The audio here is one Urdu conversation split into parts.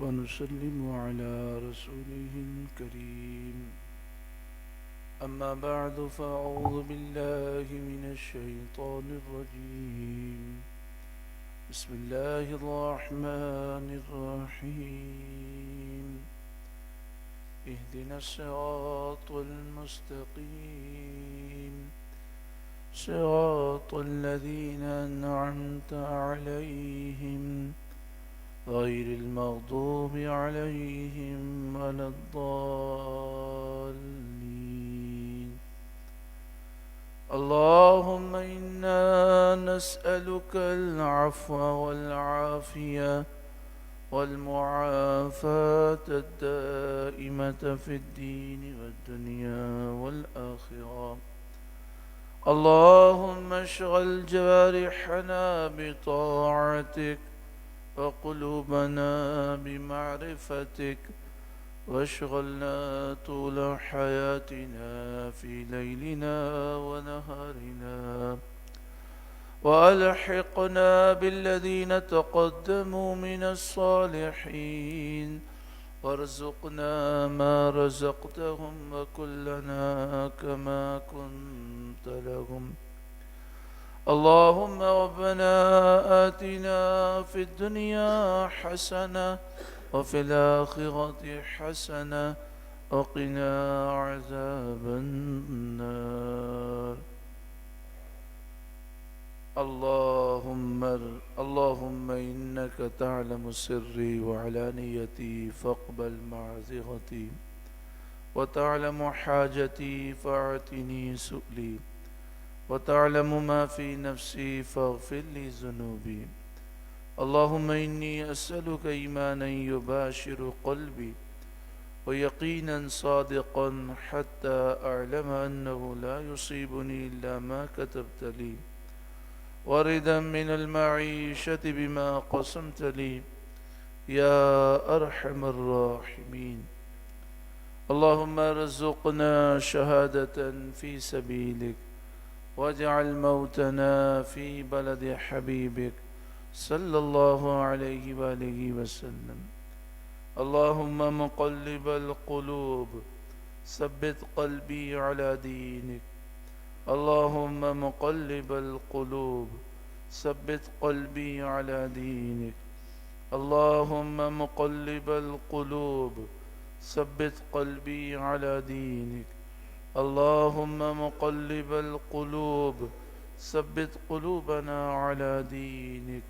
ونسلم على رسوله الكريم. أما بعد، فأعوذ بالله من الشيطان الرجيم. بسم الله الرحمن الرحيم. اهدنا الصراط المستقيم، صراط الذين أنعمت عليهم غير المغضوب عليهم ولا الضالين. اللهم إنا نسألك العفو والعافية والمعافاة الدائمة في الدين والدنيا والآخرة. اللهم اشغل جوارحنا بطاعتك وقلوبنا بمعرفتك، واشغلنا طول حياتنا في ليلنا ونهارنا، وألحقنا بالذين تقدموا من الصالحين، وارزقنا ما رزقتهم وكلنا كما كنت لهم. اللهم ربنا آتنا في الدنيا حسنة وفي الآخرة حسنة وقنا عذاب النار. اللهم إنك تعلم سري وعلانيتي فاقبل معذرتي، وتعلم حاجتي فاعتني سؤلي، وتعلم ما في نفسي فاغفر لي ذنوبي. اللهم إني أسألك إيمانا يباشر قلبي، ويقينا صادقا حتى أعلم أنه لا يصيبني إلا ما كتبت لي، وردا من المعيشة بما قسمت لي يا أرحم الراحمين. اللهم ارزقنا شهادة في سبيلك، واجعل موتنا في بلد حبيبك صلى الله عليه وآله وسلم. اللهم مقلب القلوب ثبت قلبي على دينك. اللهم مقلب القلوب ثبت قلبي على دينك. اللهم مقلب القلوب ثبت قلبي على دينك. اللهم مقلب القلوب ثبت قلوبنا على دينك.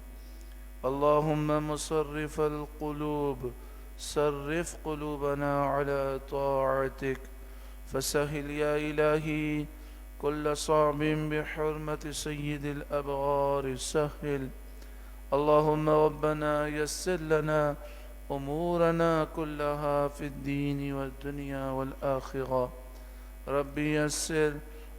اللهم مصرف القلوب صرف قلوبنا على طاعتك. فسهل يا إلهي كل صعب بحرمة سيد الأبرار سهل. اللهم ربنا يسر لنا أمورنا كلها في الدين والدنيا والآخرة. ربي يسر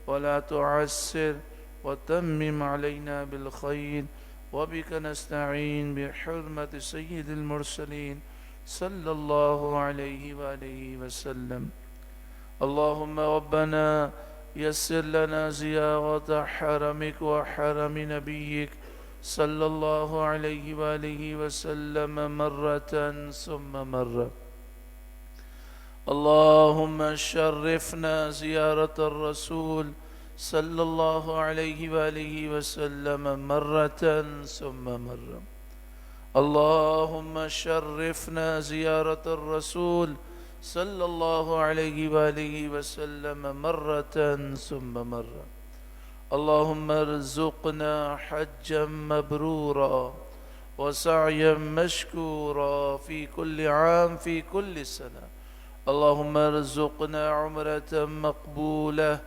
ولا تعسر، وتمم علينا بالخير، وبك نستعين بحرمة سيد المرسلين صلى الله عليه وآله وسلم. اللهم ربنا يسر لنا زيارة حرمك وحرم نبيك صلى الله عليه وآله وسلم مرة ثم مرة. اللهم شرفنا زيارة الرسول صلى الله عليه وآله وسلم مرة ثم مرة. اللهم شرفنا زيارة الرسول صلى الله عليه وآله وسلم مرة ثم مرة. اللهم ارزقنا حجا مبرورا وسعيا مشكورا في كل عام في كل سنة. اللهم ارزقنا عمرة مقبولة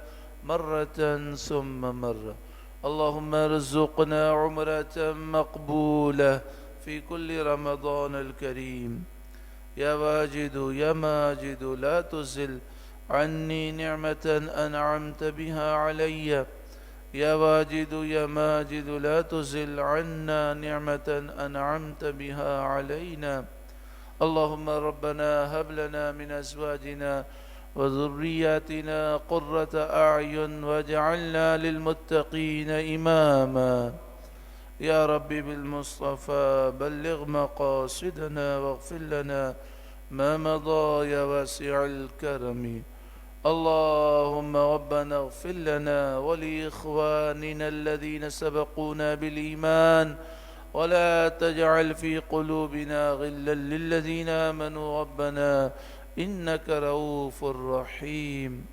مرة ثم مرة. اللهم ارزقنا عمرة مقبولة في كل رمضان الكريم. يا واجد يا ماجد لا تزل عني نعمة أنعمت بها علي. يا واجد يا ماجد لا تزل عنا نعمة أنعمت بها علينا. اللهم ربنا هب لنا من أزواجنا وذرياتنا قرة أعين واجعلنا للمتقين إماما. يا ربي بالمصطفى بلغ مقاصدنا واغفر لنا ما مضى يا واسع الكرم. اللهم ربنا اغفر لنا ولإخواننا الذين سبقونا بالإيمان ولا تجعل في قلوبنا غلا للذين آمنوا ربنا إنك رؤوف رحيم.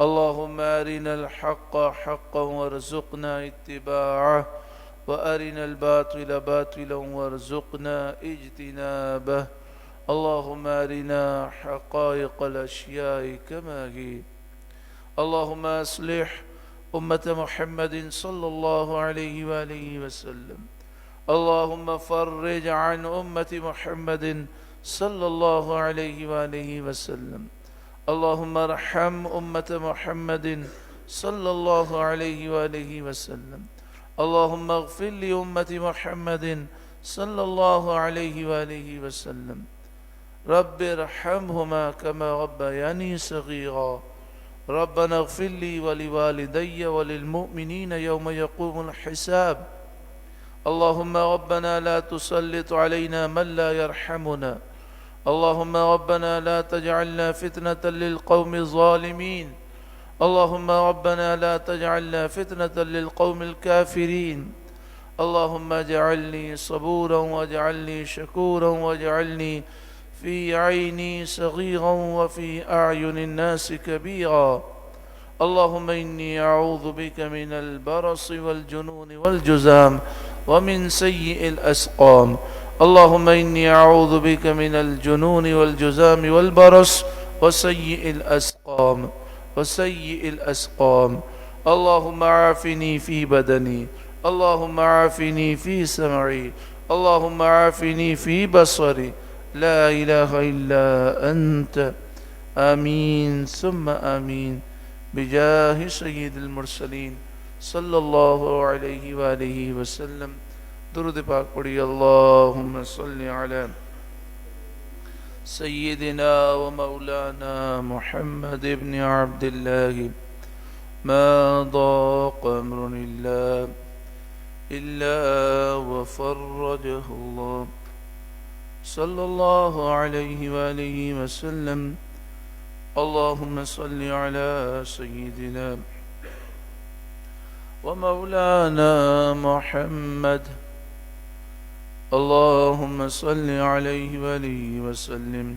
اللهم أرنا الحق حقا وارزقنا اتباعه وأرنا الباطل باطلا وارزقنا اجتنابه. اللهم أرنا حقائق الأشياء كما هي. اللهم أصلح أمة محمد صلى الله عليه وآله وسلم. اللهم فرج عن أمة محمد صلى الله عليه وآله وسلم. اللهم ارحم أمة محمد صلى الله عليه وآله وسلم. اللهم اغفر لأمة محمد صلى الله عليه وآله وسلم. رب ارحمهما كما ربياني صغيرا. ربنا اغفر لي ولوالدي وللمؤمنين يوم يقوم الحساب. اللهم ربنا لا تسلط علينا من لا يرحمنا. اللهم ربنا لا تجعلنا فتنة للقوم الظالمين. اللهم ربنا لا تجعلنا فتنة للقوم الكافرين. اللهم اجعلني صبورا واجعلني شكورا واجعلني في عيني صغيرا وفي أعين الناس كبيرا. اللهم إني أعوذ بك من البرص والجنون والجذام ومن سيء الأسقام. اللهم إني أعوذ بك من الجنون والجذام والبرص وسيء الأسقام وسيء الأسقام. اللهم عافني في بدني. اللهم عافني في سمعي. اللهم عافني في بصري. لا إله إلا أنت. آمين ثم آمين بجاه سيد المرسلين صلى الله عليه وآله وسلم. درود پاک پڑھی. اللهم صل على سيدنا ومولانا محمد بن عبد الله. ما ضاق أمر إلا وفرجه الله صلى الله عليه وآله وسلم. اللهم صل على سيدنا ومولانا محمد. اللهم صل عليه وآله وسلم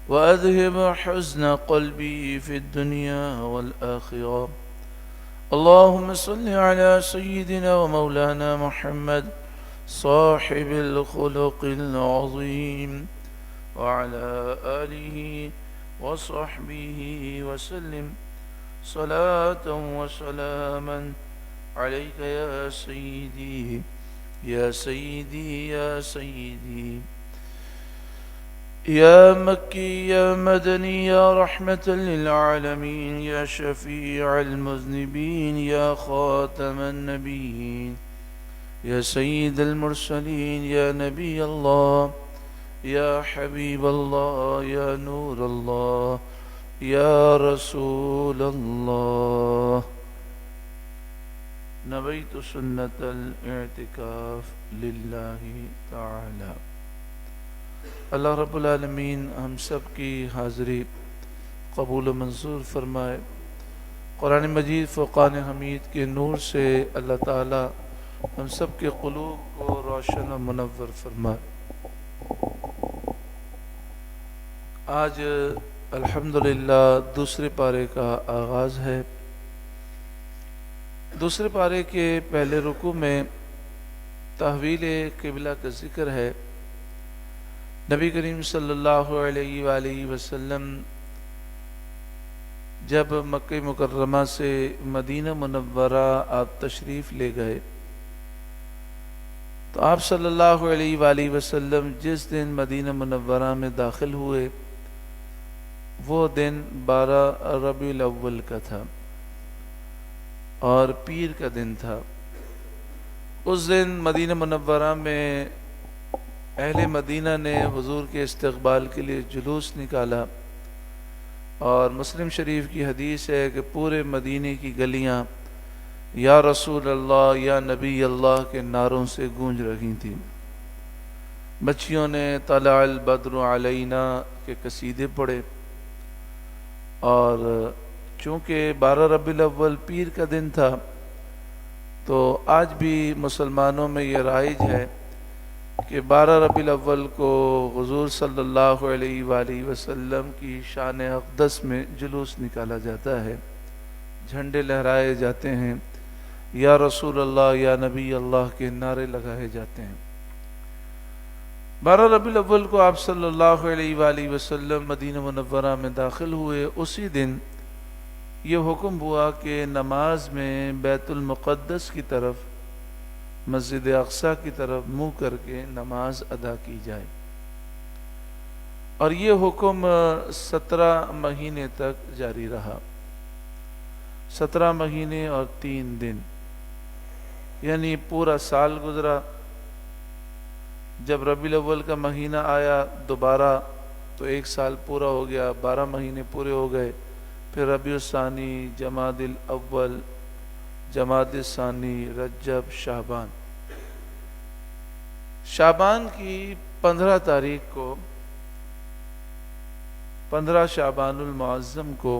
وأذهب حزن قلبي في الدنيا والآخرة. اللهم صل على سيدنا ومولانا محمد صاحب الخلق العظيم وعلى آله وصحبه وسلم صلاة وسلاما عليك يا سيدي يا سيدي يا سيدي يا مكي يا مدني يا رحمة للعالمين يا شفيع المذنبين يا خاتم النبيين يا سيد المرسلين يا نبي الله يا حبيب الله يا نور الله يا رسول الله. نويت سنة الاعتكاف لله تعالى. اللہ رب العالمین ہم سب کی حاضری قبول و منظور فرمائے. قرآن مجید فرقان حمید کے نور سے اللہ تعالی ہم سب کے قلوب کو روشن و منور فرمائے. آج الحمدللہ دوسرے پارے کا آغاز ہے. دوسرے پارے کے پہلے رکوع میں تحویل قبلہ کا ذکر ہے. نبی کریم صلی اللہ علیہ وآلہ وسلم جب مکہ مکرمہ سے مدینہ منورہ آپ تشریف لے گئے تو آپ صلی اللہ علیہ وآلہ وسلم جس دن مدینہ منورہ میں داخل ہوئے وہ دن 12 ربیع الاول کا تھا اور پیر کا دن تھا. اس دن مدینہ منورہ میں اہل مدینہ نے حضور کے استقبال کے لیے جلوس نکالا اور مسلم شریف کی حدیث ہے کہ پورے مدینے کی گلیاں یا رسول اللہ، یا نبی اللہ کے نعروں سے گونج رہی تھیں۔ بچیوں نے طلع البدر علینا کے قصیدے پڑھے، اور چونکہ 12 ربیع الاول پیر کا دن تھا تو آج بھی مسلمانوں میں یہ رائج ہے کہ 12 ربیع الاول کو حضور صلی اللہ علیہ وآلہ وسلم کی شان اقدس میں جلوس نکالا جاتا ہے، جھنڈے لہرائے جاتے ہیں، یا رسول اللہ، یا نبی اللہ کے نعرے لگائے جاتے ہیں۔ 12 ربیع الاول کو آپ صلی اللہ علیہ وآلہ وسلم مدینہ منورہ میں داخل ہوئے۔ اسی دن یہ حکم ہوا کہ نماز میں بیت المقدس کی طرف، مسجد اقصی کی طرف منہ کر کے نماز ادا کی جائے، اور یہ حکم 17 مہینے تک جاری رہا۔ 17 مہینے اور 3 دن، یعنی پورا سال گزرا۔ جب ربیع الاول کا مہینہ آیا دوبارہ تو 1 سال پورا ہو گیا، 12 مہینے پورے ہو گئے۔ پھر ربیع الثانی، جمادی الاول، جمادی الثانی، رجب، شعبان۔ شعبان کی 15 تاریخ کو، 15 شعبان المعظم کو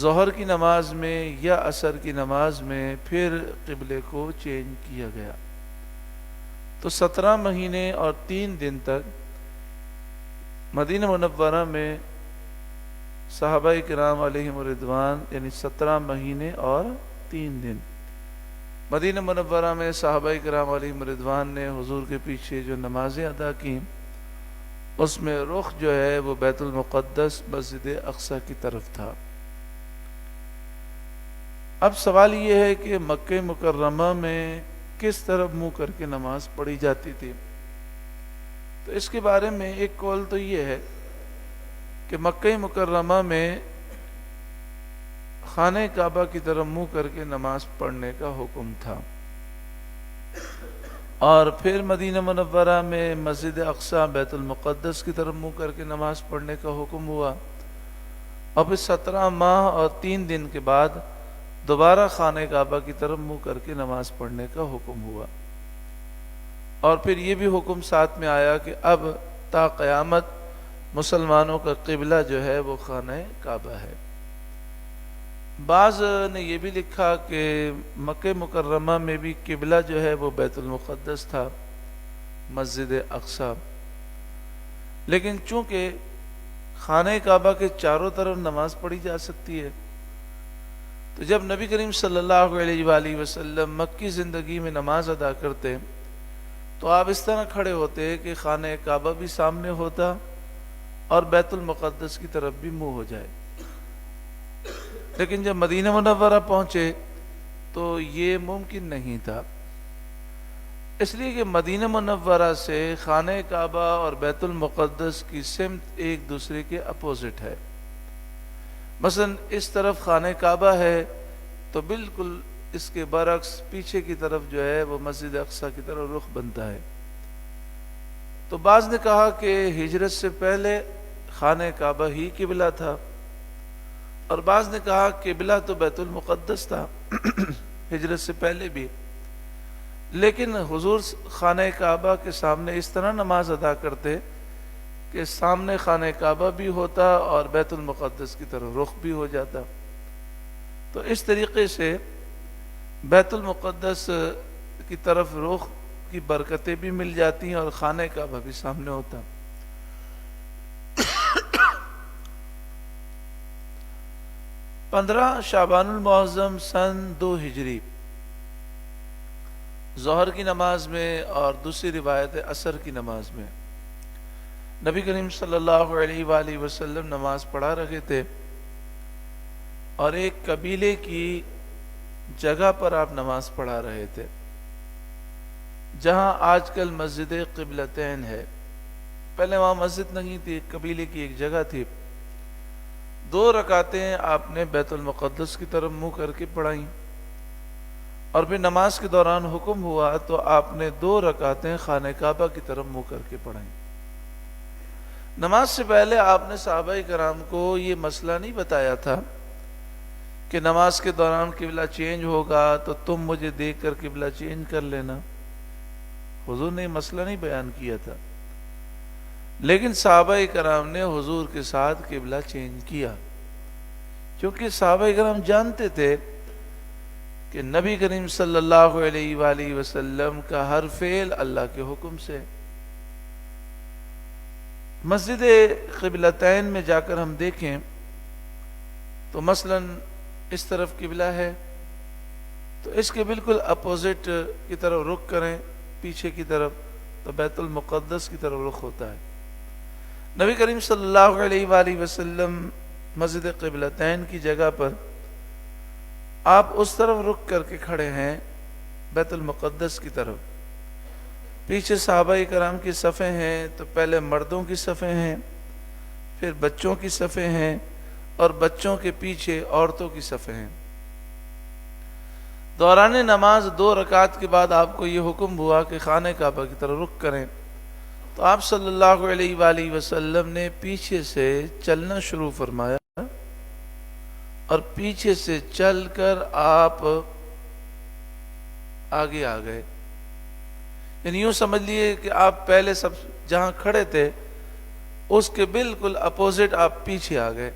ظہر کی نماز میں یا عصر کی نماز میں پھر قبلے کو چینج کیا گیا۔ تو 17 مہینے اور 3 دن تک مدینہ منورہ میں صحابہ کرام علیہم الرضوان، یعنی 17 مہینے اور 3 دن مدینہ منورہ میں صحابہ کرام علیہم الرضوان نے حضور کے پیچھے جو نمازیں ادا کی، اس میں رخ جو ہے وہ بیت المقدس، مسجد اقصی کی طرف تھا۔ اب سوال یہ ہے کہ مکہ مکرمہ میں کس طرف منہ کر کے نماز پڑھی جاتی تھی؟ تو اس کے بارے میں ایک قول تو یہ ہے کہ مکہ مکرمہ میں خانہ کعبہ کی طرف منہ کر کے نماز پڑھنے کا حکم تھا، اور پھر مدینہ منورہ میں مسجد اقصی، بیت المقدس کی طرف منہ کر کے نماز پڑھنے کا حکم ہوا، اور پھر 17 ماہ اور 3 دن کے بعد دوبارہ خانہ کعبہ کی طرف منہ کر کے نماز پڑھنے کا حکم ہوا۔ اور پھر یہ بھی حکم ساتھ میں آیا کہ اب تا قیامت مسلمانوں کا قبلہ جو ہے وہ خانہ کعبہ ہے۔ بعض نے یہ بھی لکھا کہ مکہ مکرمہ میں بھی قبلہ جو ہے وہ بیت المقدس تھا، مسجد اقصی، لیکن چونکہ خانہ کعبہ کے چاروں طرف نماز پڑھی جا سکتی ہے، تو جب نبی کریم صلی اللہ علیہ وآلہ وسلم مکی زندگی میں نماز ادا کرتے تو آپ اس طرح کھڑے ہوتے کہ خانہ کعبہ بھی سامنے ہوتا اور بیت المقدس کی طرف بھی منہ ہو جائے۔ لیکن جب مدینہ منورہ پہنچے تو یہ ممکن نہیں تھا، اس لیے کہ مدینہ منورہ سے خانہ کعبہ اور بیت المقدس کی سمت ایک دوسرے کے اپوزٹ ہے۔ مثلا اس طرف خانہ کعبہ ہے تو بالکل اس کے برعکس پیچھے کی طرف جو ہے وہ مسجد اقصی کی طرف رخ بنتا ہے۔ تو بعض نے کہا کہ ہجرت سے پہلے خانہ کعبہ ہی قبلہ تھا، اور بعض نے کہا قبلہ تو بیت المقدس تھا ہجرت سے پہلے بھی، لیکن حضور خانہ کعبہ کے سامنے اس طرح نماز ادا کرتے کہ سامنے خانہ کعبہ بھی ہوتا اور بیت المقدس کی طرف رخ بھی ہو جاتا۔ تو اس طریقے سے بیت المقدس کی طرف رخ کی برکتیں بھی مل جاتی ہیں اور خانہ کعبہ بھی سامنے ہوتا۔ پندرہ شعبان المعظم سن 2 ہجری ظہر کی نماز میں اور دوسری روایت عصر کی نماز میں نبی کریم صلی اللہ علیہ وآلہ وسلم نماز پڑھا رہے تھے، اور ایک قبیلے کی جگہ پر آپ نماز پڑھا رہے تھے جہاں آج کل مسجد قبلتین ہے۔ پہلے وہاں مسجد نہیں تھی، قبیلے کی ایک جگہ تھی۔ 2 رکعتیں آپ نے بیت المقدس کی طرف منہ کر کے پڑھائیں، اور پھر نماز کے دوران حکم ہوا تو آپ نے 2 رکعتیں خانہ کعبہ کی طرف منہ کر کے پڑھائیں۔ نماز سے پہلے آپ نے صحابہ کرام کو یہ مسئلہ نہیں بتایا تھا کہ نماز کے دوران قبلہ چینج ہوگا تو تم مجھے دیکھ کر قبلہ چینج کر لینا. حضور نے مسئلہ نہیں بیان کیا تھا، لیکن صحابہ کرام نے حضور کے ساتھ قبلہ چینج کیا، کیونکہ صحابہ کرام جانتے تھے کہ نبی کریم صلی اللہ علیہ وآلہ وسلم کا ہر فعل اللہ کے حکم سے. مسجد قبلتین میں جا کر ہم دیکھیں تو مثلا اس طرف قبلہ ہے تو اس کے بالکل اپوزٹ کی طرف رخ کریں پیچھے کی طرف تو بیت المقدس کی طرف رخ ہوتا ہے. نبی کریم صلی اللہ علیہ وآلہ وسلم مسجد قبلتین کی جگہ پر آپ اس طرف رخ کر کے کھڑے ہیں بیت المقدس کی طرف. پیچھے صحابہ کرام کی صفیں ہیں تو پہلے مردوں کی صفیں ہیں، پھر بچوں کی صفیں ہیں، اور بچوں کے پیچھے عورتوں کی صفیں ہیں. دوران نماز 2 رکعت کے بعد آپ کو یہ حکم ہوا کہ خانہ کعبہ کی طرف رخ کریں تو آپ صلی اللہ علیہ وآلہ وسلم نے پیچھے سے چلنا شروع فرمایا اور پیچھے سے چل کر آپ آگے آ گئے. یعنی یوں سمجھ لیے کہ آپ پہلے سب جہاں کھڑے تھے اس کے بالکل اپوزٹ آپ پیچھے آ گئے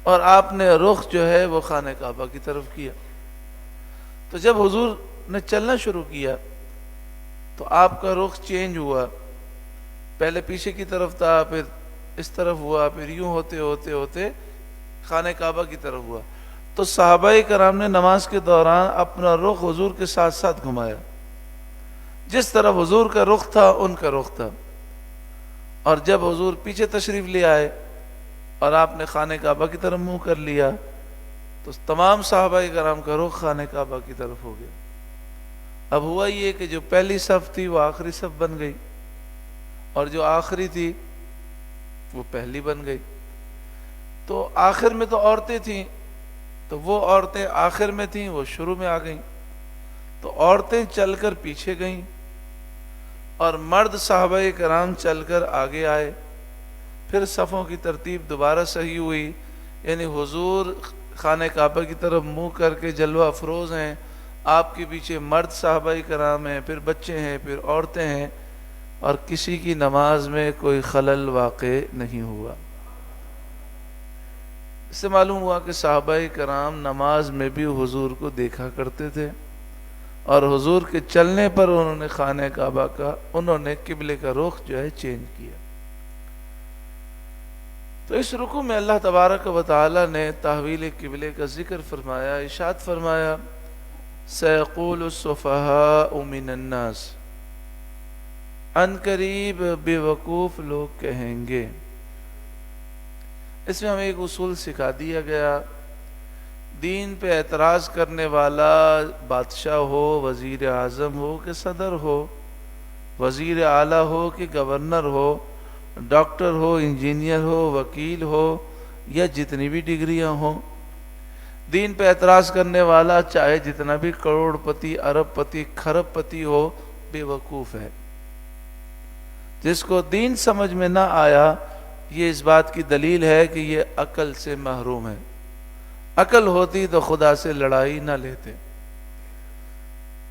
اور آپ نے رخ جو ہے وہ خانہ کعبہ کی طرف کیا. تو جب حضور نے چلنا شروع کیا تو آپ کا رخ چینج ہوا، پہلے پیچھے کی طرف تھا، پھر اس طرف ہوا، پھر یوں ہوتے ہوتے ہوتے خانہ کعبہ کی طرف ہوا. تو صحابہ کرام نے نماز کے دوران اپنا رخ حضور کے ساتھ ساتھ گھمایا، جس طرف حضور کا رخ تھا ان کا رخ تھا. اور جب حضور پیچھے تشریف لے آئے اور آپ نے خانہ کعبہ کی طرف منہ کر لیا تو تمام صحابہ کرام کا رخ خانہ کعبہ کی طرف ہو گیا. اب ہوا یہ کہ جو پہلی صف تھی وہ آخری صف بن گئی اور جو آخری تھی وہ پہلی بن گئی. تو آخر میں تو عورتیں تھیں تو وہ عورتیں آخر میں تھیں وہ شروع میں آ گئیں، تو عورتیں چل کر پیچھے گئیں اور مرد صحابہ کرام چل کر آگے آئے. پھر صفوں کی ترتیب دوبارہ صحیح ہوئی، یعنی حضور خانہ کعبہ کی طرف منہ کر کے جلوہ افروز ہیں، آپ کے پیچھے مرد صحابہ کرام ہیں، پھر بچے ہیں، پھر عورتیں ہیں، اور کسی کی نماز میں کوئی خلل واقع نہیں ہوا. اس سے معلوم ہوا کہ صحابہ کرام نماز میں بھی حضور کو دیکھا کرتے تھے اور حضور کے چلنے پر انہوں نے خانہ کعبہ کا قبلے کا رخ جو ہے چینج کیا. تو اس رکوع میں اللہ تبارک و تعالی نے تحویل قبلے کا ذکر فرمایا. ارشاد فرمایا سیقول السفہاء من الناس، ان قریب بے وقوف لوگ کہیں گے. اس میں ہمیں ایک اصول سکھا دیا گیا، دین پہ اعتراض کرنے والا بادشاہ ہو، وزیر اعظم ہو کہ صدر ہو، وزیر اعلیٰ ہو کہ گورنر ہو، ڈاکٹر ہو، انجینئر ہو، وکیل ہو یا جتنی بھی ڈگریاں ہوں، دین پہ اعتراض کرنے والا چاہے جتنا بھی کروڑ پتی، ارب پتی، کھرب پتی ہو، بے وقوف ہے. جس کو دین سمجھ میں نہ آیا یہ اس بات کی دلیل ہے کہ یہ عقل سے محروم ہے. عقل ہوتی تو خدا سے لڑائی نہ لیتے.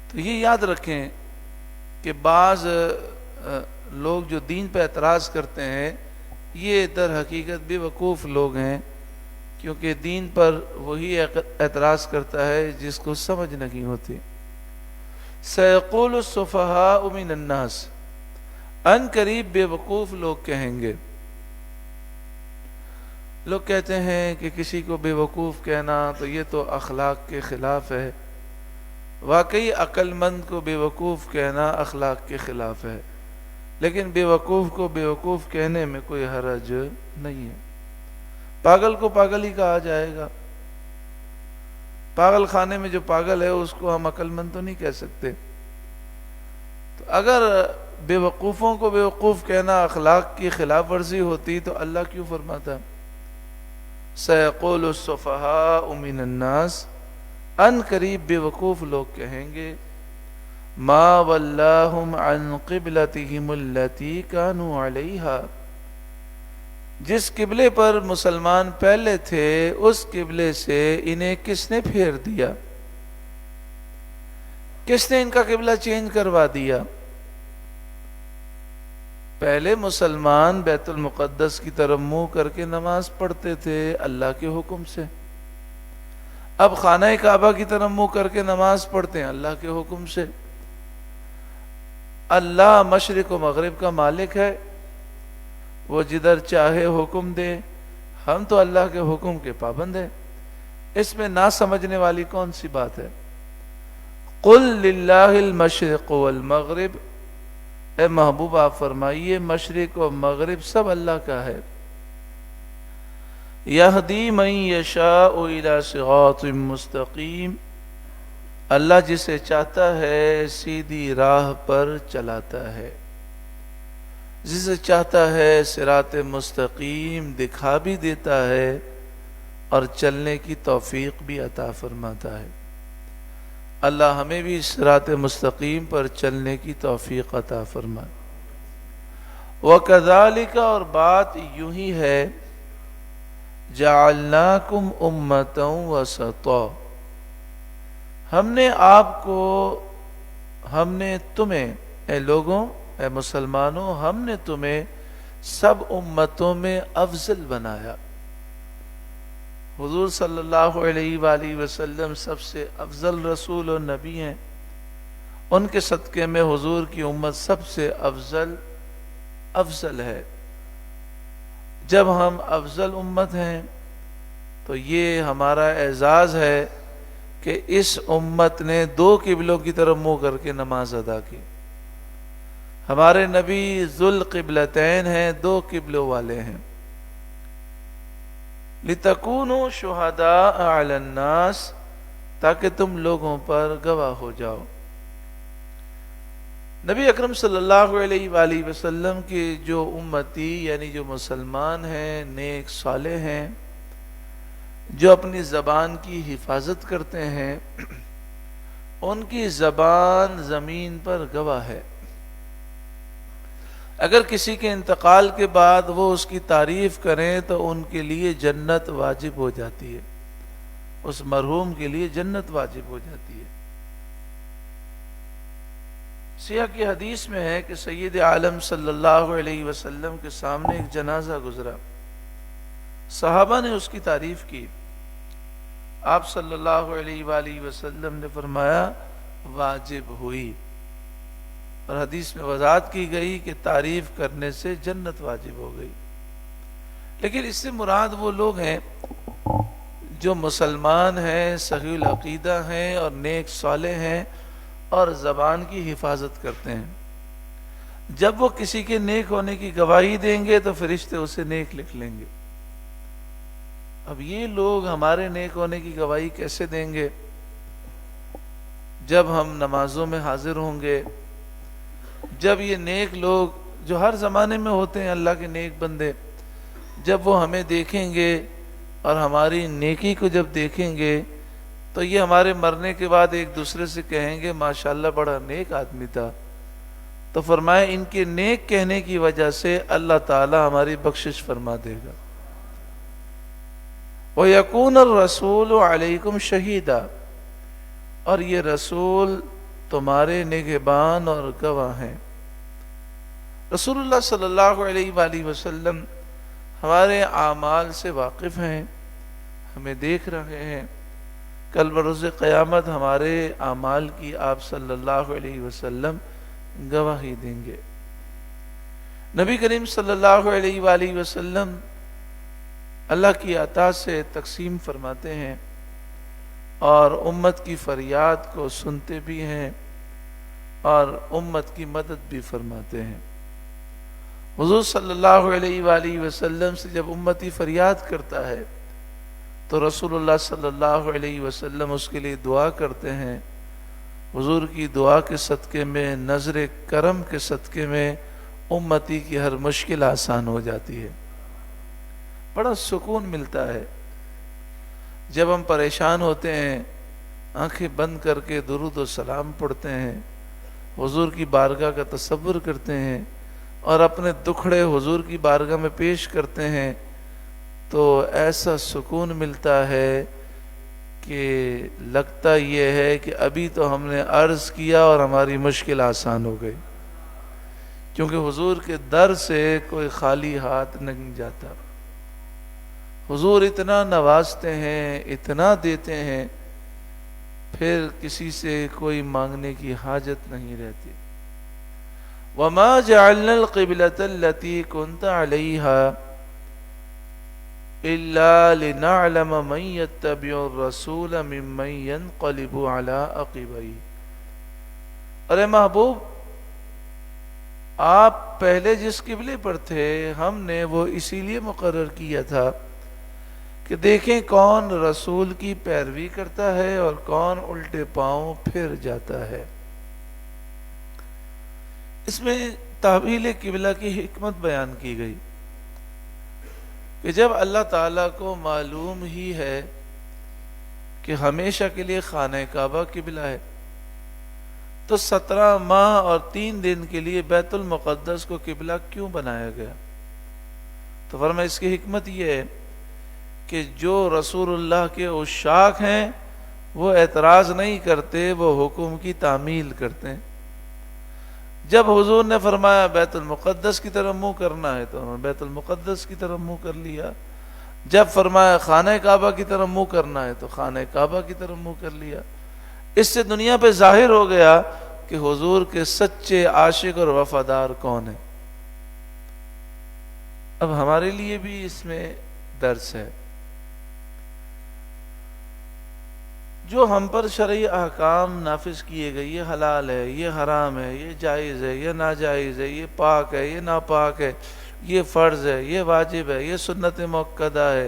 تو یہ یاد رکھیں کہ بعض لوگ جو دین پہ اعتراض کرتے ہیں یہ در حقیقت بے وقوف لوگ ہیں، کیونکہ دین پر وہی اعتراض کرتا ہے جس کو سمجھ نہیں ہوتی. سیقول السفہاء من الناس، ان قریب بے وقوف لوگ کہیں گے. لوگ کہتے ہیں کہ کسی کو بے وقوف کہنا تو یہ تو اخلاق کے خلاف ہے. واقعی عقل مند کو بے وقوف کہنا اخلاق کے خلاف ہے، لیکن بے وقوف کو بے وقوف کہنے میں کوئی حرج نہیں ہے. پاگل کو پاگل ہی کہا جائے گا. پاگل خانے میں جو پاگل ہے اس کو ہم عقل مند تو نہیں کہہ سکتے. تو اگر بے وقوفوں کو بے وقوف کہنا اخلاق کی خلاف ورزی ہوتی تو اللہ کیوں فرماتا سیقول السفہاء من الناس، ان قریب بے وقوف لوگ کہیں گے ما ولاہم عن قبلتہم التی کانوا علیہا، جس قبلے پر مسلمان پہلے تھے اس قبلے سے انہیں کس نے پھیر دیا؟ کس نے ان کا قبلہ چینج کروا دیا؟ پہلے مسلمان بیت المقدس کی طرف منہ کر کے نماز پڑھتے تھے اللہ کے حکم سے، اب خانہ کعبہ کی طرف منہ کر کے نماز پڑھتے ہیں اللہ کے حکم سے۔ اللہ مشرق و مغرب کا مالک ہے، وہ جدھر چاہے حکم دے، ہم تو اللہ کے حکم کے پابند ہیں، اس میں نہ سمجھنے والی کون سی بات ہے؟ قل للہ المشرق والمغرب، اے محبوب آپ فرمائیے مشرق و مغرب سب اللہ کا ہے۔ یہدی من یشاء الی صراط مستقیم، اللہ جسے چاہتا ہے سیدھی راہ پر چلاتا ہے، جسے چاہتا ہے صراط مستقیم دکھا بھی دیتا ہے اور چلنے کی توفیق بھی عطا فرماتا ہے۔ اللہ ہمیں بھی صراط مستقیم پر چلنے کی توفیق عطا فرمائے۔ وَكَذَلِكَ، اور بات یوں ہی ہے، جَعَلْنَاكُمْ أُمَّةً وَسَطًا، ہم نے آپ کو، ہم نے تمہیں، اے لوگوں، اے مسلمانوں، ہم نے تمہیں سب امتوں میں افضل بنایا۔ حضور صلی اللہ علیہ وآلہ وسلم سب سے افضل رسول و نبی ہیں، ان کے صدقے میں حضور کی امت سب سے افضل ہے۔ جب ہم افضل امت ہیں تو یہ ہمارا اعزاز ہے کہ اس امت نے دو قبلوں کی طرف منہ کر کے نماز ادا کی۔ ہمارے نبی ذوالقبلتین ہیں، دو قبلوں والے ہیں۔ لِتَكُونُوا شُهَدَاءَ عَلَى النَّاسِ، تاکہ تم لوگوں پر گواہ ہو جاؤ۔ نبی اکرم صلی اللہ علیہ وآلہ وسلم کی جو امتی یعنی جو مسلمان ہیں، نیک صالح ہیں، جو اپنی زبان کی حفاظت کرتے ہیں، ان کی زبان زمین پر گواہ ہے۔ اگر کسی کے انتقال کے بعد وہ اس کی تعریف کریں تو ان کے لیے جنت واجب ہو جاتی ہے، اس مرحوم کے لیے جنت واجب ہو جاتی ہے۔ سیاہ کی حدیث میں ہے کہ سید عالم صلی اللہ علیہ وسلم کے سامنے ایک جنازہ گزرا، صحابہ نے اس کی تعریف کی، آپ صلی اللہ علیہ وآلہ وسلم نے فرمایا واجب ہوئی، اور حدیث میں وضاحت کی گئی کہ تعریف کرنے سے جنت واجب ہو گئی۔ لیکن اس سے مراد وہ لوگ ہیں جو مسلمان ہیں، صحیح العقیدہ ہیں اور نیک صالح ہیں اور زبان کی حفاظت کرتے ہیں۔ جب وہ کسی کے نیک ہونے کی گواہی دیں گے تو فرشتے اسے نیک لکھ لیں گے۔ اب یہ لوگ ہمارے نیک ہونے کی گواہی کیسے دیں گے؟ جب ہم نمازوں میں حاضر ہوں گے، جب یہ نیک لوگ جو ہر زمانے میں ہوتے ہیں اللہ کے نیک بندے، جب وہ ہمیں دیکھیں گے اور ہماری نیکی کو جب دیکھیں گے تو یہ ہمارے مرنے کے بعد ایک دوسرے سے کہیں گے ماشاءاللہ بڑا نیک آدمی تھا۔ تو فرمایا ان کے نیک کہنے کی وجہ سے اللہ تعالی ہماری بخشش فرما دے گا۔ وَيَكُونَ الرَّسُولُ عَلَيْكُمْ شَهِيدًا، اور یہ رسول تمہارے نگہبان اور گواہ ہیں۔ رسول اللہ صلی اللہ علیہ وآلہ وسلم ہمارے اعمال سے واقف ہیں، ہمیں دیکھ رہے ہیں، کل بروز قیامت ہمارے اعمال کی آپ صلی اللہ علیہ وسلم گواہی دیں گے۔ نبی کریم صلی اللہ علیہ وآلہ وسلم اللہ کی عطا سے تقسیم فرماتے ہیں اور امت کی فریاد کو سنتے بھی ہیں اور امت کی مدد بھی فرماتے ہیں۔ حضور صلی اللہ علیہ وآلہ وسلم سے جب امتی فریاد کرتا ہے تو رسول اللہ صلی اللہ علیہ وسلم اس کے لیے دعا کرتے ہیں۔ حضور کی دعا کے صدقے میں، نظر کرم کے صدقے میں امتی کی ہر مشکل آسان ہو جاتی ہے، بڑا سکون ملتا ہے۔ جب ہم پریشان ہوتے ہیں، آنکھیں بند کر کے درود و سلام پڑھتے ہیں، حضور کی بارگاہ کا تصور کرتے ہیں، اور اپنے دکھڑے حضور کی بارگاہ میں پیش کرتے ہیں تو ایسا سکون ملتا ہے کہ لگتا یہ ہے کہ ابھی تو ہم نے عرض کیا اور ہماری مشکل آسان ہو گئی، کیونکہ حضور کے در سے کوئی خالی ہاتھ نہیں جاتا۔ حضور اتنا نوازتے ہیں، اتنا دیتے ہیں، پھر کسی سے کوئی مانگنے کی حاجت نہیں رہتی۔ وَمَا جَعَلْنَا الْقِبْلَةَ الَّتِي كُنْتَ عَلَيْهَا إِلَّا لِنَعْلَمَ مَنْ يَتَّبِعُ الرَّسُولَ مِمَّنْ يَنْقَلِبُ عَلَىٰ عَقِبَيْهِ۔ ارے محبوب، آپ پہلے جس قبلے پر تھے ہم نے وہ اسی لیے مقرر کیا تھا کہ دیکھیں کون رسول کی پیروی کرتا ہے اور کون الٹے پاؤں پھر جاتا ہے۔ اس میں تحویل قبلہ کی حکمت بیان کی گئی کہ جب اللہ تعالیٰ کو معلوم ہی ہے کہ ہمیشہ کے لیے خانہ کعبہ قبلہ ہے، تو 17 ماہ اور 3 دن کے لیے بیت المقدس کو قبلہ کیوں بنایا گیا؟ تو فرمایا اس کی حکمت یہ ہے کہ جو رسول اللہ کے عشاق ہیں وہ اعتراض نہیں کرتے، وہ حکم کی تعمیل کرتے ہیں۔ جب حضور نے فرمایا بیت المقدس کی طرف منہ کرنا ہے تو انہوں نے بیت المقدس کی طرف منہ کر لیا، جب فرمایا خانہ کعبہ کی طرف منہ کرنا ہے تو خانہ کعبہ کی طرف منہ کر لیا۔ اس سے دنیا پہ ظاہر ہو گیا کہ حضور کے سچے عاشق اور وفادار کون ہیں۔ اب ہمارے لیے بھی اس میں درس ہے۔ جو ہم پر شرعی احکام نافذ کیے گئے، یہ حلال ہے، یہ حرام ہے، یہ جائز ہے، یہ ناجائز ہے، یہ پاک ہے، یہ ناپاک ہے، یہ فرض ہے، یہ واجب ہے، یہ سنت مؤکدہ ہے،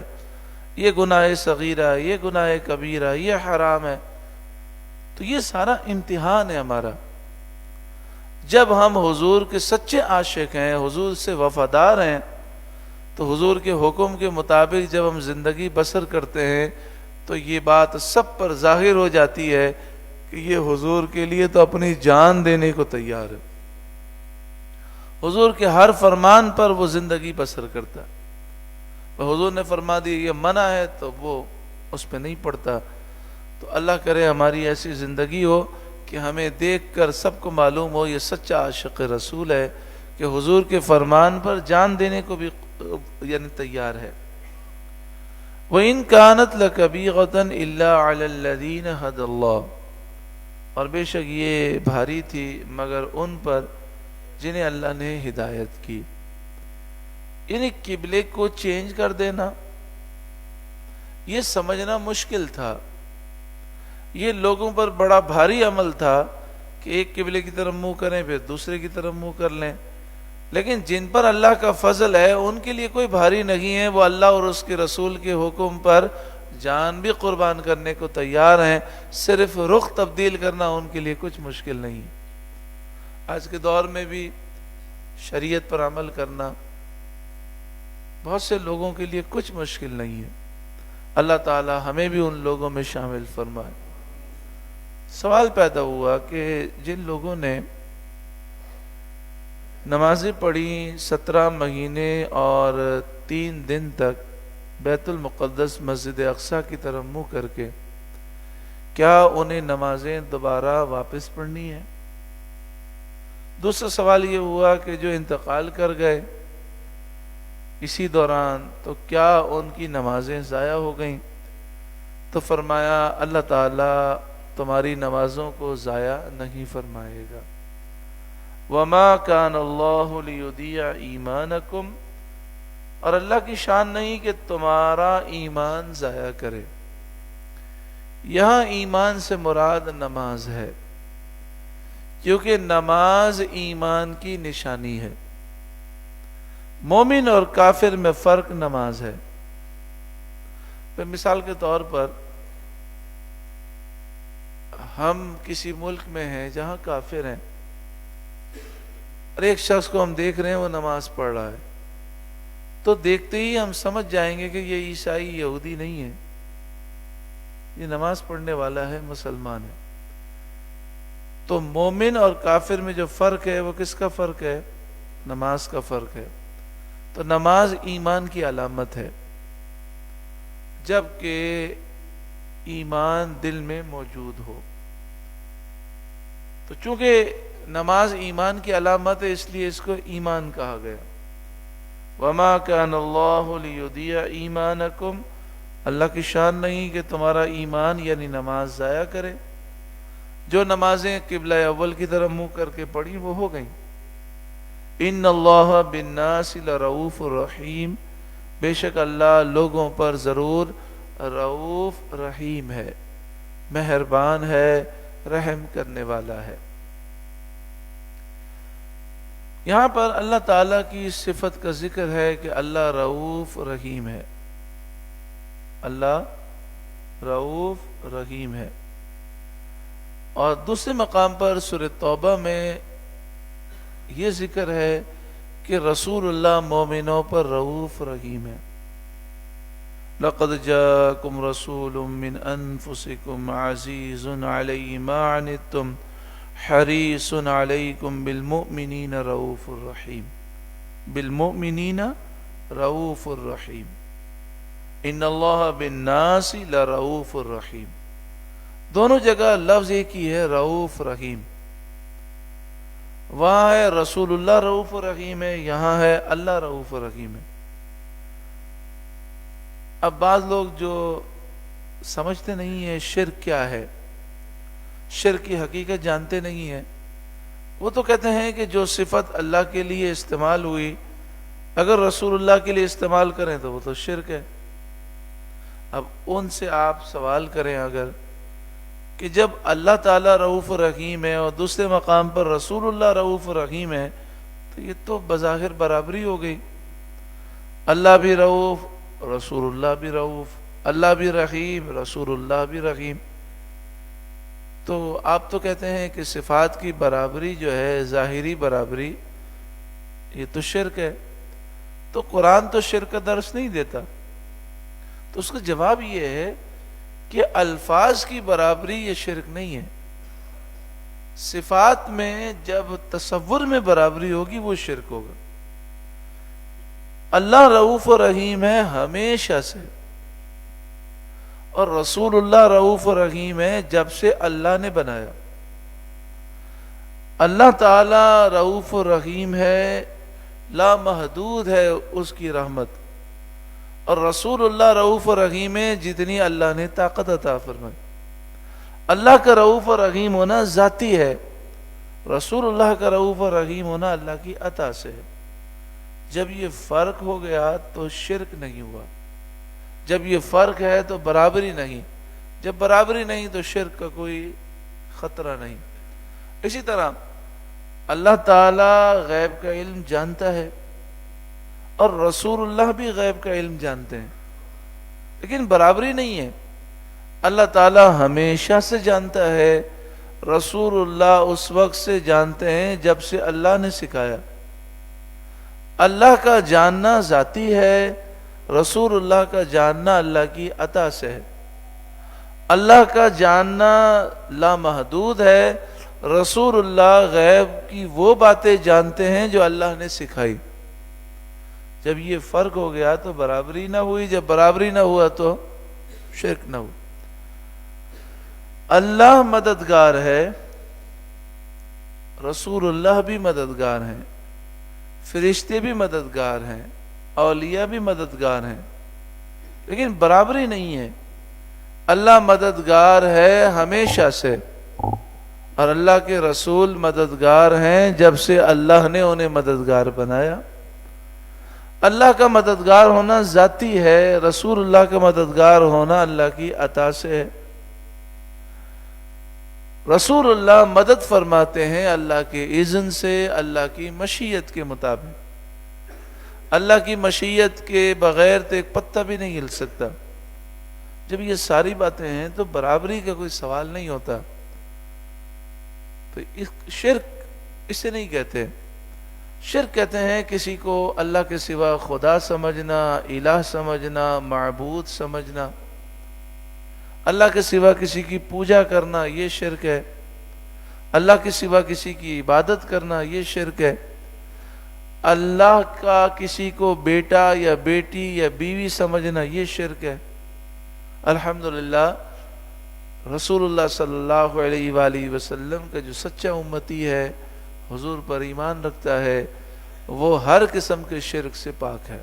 یہ گناہ صغیرہ ہے، یہ گناہ کبیرہ، یہ حرام ہے، تو یہ سارا امتحان ہے ہمارا۔ جب ہم حضور کے سچے عاشق ہیں، حضور سے وفادار ہیں، تو حضور کے حکم کے مطابق جب ہم زندگی بسر کرتے ہیں تو یہ بات سب پر ظاہر ہو جاتی ہے کہ یہ حضور کے لیے تو اپنی جان دینے کو تیار ہے۔ حضور کے ہر فرمان پر وہ زندگی بسر کرتا ہے۔ حضور نے فرما دی یہ منع ہے تو وہ اس پہ نہیں پڑتا۔ تو اللہ کرے ہماری ایسی زندگی ہو کہ ہمیں دیکھ کر سب کو معلوم ہو یہ سچا عاشق رسول ہے کہ حضور کے فرمان پر جان دینے کو بھی یعنی تیار ہے۔ وَإِن كَانَتْ لَكَبِيرَةً إِلَّا عَلَى الَّذِينَ هَدَى اللَّهُ، اور بے شک یہ بھاری تھی مگر ان پر جنہیں اللہ نے ہدایت کی۔ یعنی قبلے کو چینج کر دینا یہ سمجھنا مشکل تھا، یہ لوگوں پر بڑا بھاری عمل تھا کہ ایک قبلے کی طرف منہ کریں پھر دوسرے کی طرف منہ کر لیں، لیکن جن پر اللہ کا فضل ہے ان کے لیے کوئی بھاری نہیں ہے، وہ اللہ اور اس کے رسول کے حکم پر جان بھی قربان کرنے کو تیار ہیں، صرف رخ تبدیل کرنا ان کے لیے کچھ مشکل نہیں۔ آج کے دور میں بھی شریعت پر عمل کرنا بہت سے لوگوں کے لیے کچھ مشکل نہیں ہے۔ اللہ تعالی ہمیں بھی ان لوگوں میں شامل فرمائے۔ سوال پیدا ہوا کہ جن لوگوں نے نمازیں پڑھی 17 مہینے اور 3 دن تک بیت المقدس مسجد اقصیٰ کی طرف منہ کر کے، کیا انہیں نمازیں دوبارہ واپس پڑھنی ہے؟ دوسرا سوال یہ ہوا کہ جو انتقال کر گئے اسی دوران تو کیا ان کی نمازیں ضائع ہو گئیں؟ تو فرمایا اللہ تعالیٰ تمہاری نمازوں کو ضائع نہیں فرمائے گا۔ وَمَا كَانَ اللَّهُ لِيُضِيعَ إِيمَانَكُمْ، اور اللہ کی شان نہیں کہ تمہارا ایمان ضائع کرے۔ یہاں ایمان سے مراد نماز ہے، کیونکہ نماز ایمان کی نشانی ہے۔ مومن اور کافر میں فرق نماز ہے۔ مثال کے طور پر ہم کسی ملک میں ہیں جہاں کافر ہیں اور ایک شخص کو ہم دیکھ رہے ہیں وہ نماز پڑھ رہا ہے، تو دیکھتے ہی ہم سمجھ جائیں گے کہ یہ عیسائی یہودی نہیں ہے، یہ نماز پڑھنے والا ہے، مسلمان ہے۔ تو مومن اور کافر میں جو فرق ہے وہ کس کا فرق ہے؟ نماز کا فرق ہے. تو نماز ایمان کی علامت ہے، جبکہ ایمان دل میں موجود ہو. تو چونکہ نماز ایمان کی علامت ہے، اس لیے اس کو ایمان کہا گیا. وَمَا كَانَ اللَّهُ لِيُضِيعَ إِيمَانَكُمْ، اللہ کی شان نہیں کہ تمہارا ایمان یعنی نماز ضائع کرے. جو نمازیں قبلہ اول کی طرف منہ کر کے پڑھی وہ ہو گئیں. ان اللہ بالناس لرؤوف الرحیم، بے شک اللہ لوگوں پر ضرور رؤوف رحیم ہے، مہربان ہے، رحم کرنے والا ہے. یہاں پر اللہ تعالیٰ کی صفت کا ذکر ہے کہ اللہ رؤوف رحیم ہے. اللہ رؤوف رحیم ہے. اور دوسرے مقام پر سورہ توبہ میں یہ ذکر ہے کہ رسول اللہ مومنوں پر رؤوف رحیم ہے. لَقَدْ جَاءَكُمْ رَسُولٌ مِّنْ أَنفُسِكُمْ عَزِيزٌ عَلَيْهِ مَا عَنِتُّمْ حَرِيصٌ عَلَيْكُمْ بِالْمُؤْمِنِينَ رَؤُوفٌ رَحِيمٌ. بالمؤمنین رؤوف الرحیم. ان اللہ بالناس لرؤوف الرحیم. دونوں جگہ لفظ ایک ہی ہے، رؤوف رحیم. وہاں ہے رسول اللہ رؤوف الرحیم ہے، یہاں ہے اللہ رؤوف الرحیم ہے. اب بعض لوگ جو سمجھتے نہیں ہیں شرک کیا ہے، شرک کی حقیقت جانتے نہیں ہیں، وہ تو کہتے ہیں کہ جو صفت اللہ کے لیے استعمال ہوئی اگر رسول اللہ کے لیے استعمال کریں تو وہ تو شرک ہے. اب ان سے آپ سوال کریں اگر کہ جب اللہ تعالیٰ رؤوف الرحیم ہے اور دوسرے مقام پر رسول اللہ رؤوف الرحیم ہے تو یہ تو بظاہر برابری ہو گئی. اللہ بھی رؤوف، رسول اللہ بھی رؤوف، اللہ بھی رحیم، رسول اللہ بھی رحیم. تو آپ تو کہتے ہیں کہ صفات کی برابری جو ہے ظاہری برابری یہ تو شرک ہے. تو قرآن تو شرک کا درس نہیں دیتا. تو اس کا جواب یہ ہے کہ الفاظ کی برابری یہ شرک نہیں ہے. صفات میں جب تصور میں برابری ہوگی وہ شرک ہوگا. اللہ رؤوف و رحیم ہے ہمیشہ سے، اور رسول اللہ رؤوف و رحیم ہے جب سے اللہ نے بنایا. اللہ تعالی رؤوف و رحیم ہے، لا محدود ہے اس کی رحمت، اور رسول اللہ رؤوف و رحیم ہے جتنی اللہ نے طاقت عطا فرمائی. اللہ کا رؤوف و رحیم ہونا ذاتی ہے، رسول اللہ کا رؤوف و رحیم ہونا اللہ کی عطا سے ہے. جب یہ فرق ہو گیا تو شرک نہیں ہوا. جب یہ فرق ہے تو برابری نہیں، جب برابری نہیں تو شرک کا کوئی خطرہ نہیں. اسی طرح اللہ تعالی غیب کا علم جانتا ہے اور رسول اللہ بھی غیب کا علم جانتے ہیں، لیکن برابری نہیں ہے. اللہ تعالی ہمیشہ سے جانتا ہے، رسول اللہ اس وقت سے جانتے ہیں جب سے اللہ نے سکھایا. اللہ کا جاننا ذاتی ہے، رسول اللہ کا جاننا اللہ کی عطا سے ہے. اللہ کا جاننا لامحدود ہے، رسول اللہ غیب کی وہ باتیں جانتے ہیں جو اللہ نے سکھائی. جب یہ فرق ہو گیا تو برابری نہ ہوئی، جب برابری نہ ہوا تو شرک نہ ہوا. اللہ مددگار ہے، رسول اللہ بھی مددگار ہیں، فرشتے بھی مددگار ہیں، اولیاء بھی مددگار ہیں، لیکن برابری نہیں ہے. اللہ مددگار ہے ہمیشہ سے، اور اللہ کے رسول مددگار ہیں جب سے اللہ نے انہیں مددگار بنایا. اللہ کا مددگار ہونا ذاتی ہے، رسول اللہ کا مددگار ہونا اللہ کی عطا سے ہے. رسول اللہ مدد فرماتے ہیں اللہ کے اذن سے، اللہ کی مشیت کے مطابق. اللہ کی مشیت کے بغیر تو ایک پتہ بھی نہیں ہل سکتا. جب یہ ساری باتیں ہیں تو برابری کا کوئی سوال نہیں ہوتا. تو شرک اسے نہیں کہتے. شرک کہتے ہیں کسی کو اللہ کے سوا خدا سمجھنا، الہ سمجھنا، معبود سمجھنا، اللہ کے سوا کسی کی پوجا کرنا، یہ شرک ہے. اللہ کے سوا کسی کی عبادت کرنا، یہ شرک ہے. اللہ کا کسی کو بیٹا یا بیٹی یا بیوی سمجھنا یہ شرک ہے۔ الحمدللہ رسول اللہ صلی اللہ علیہ وآلہ وسلم کا جو سچا امتی ہے، حضور پر ایمان رکھتا ہے، وہ ہر قسم کے شرک سے پاک ہے۔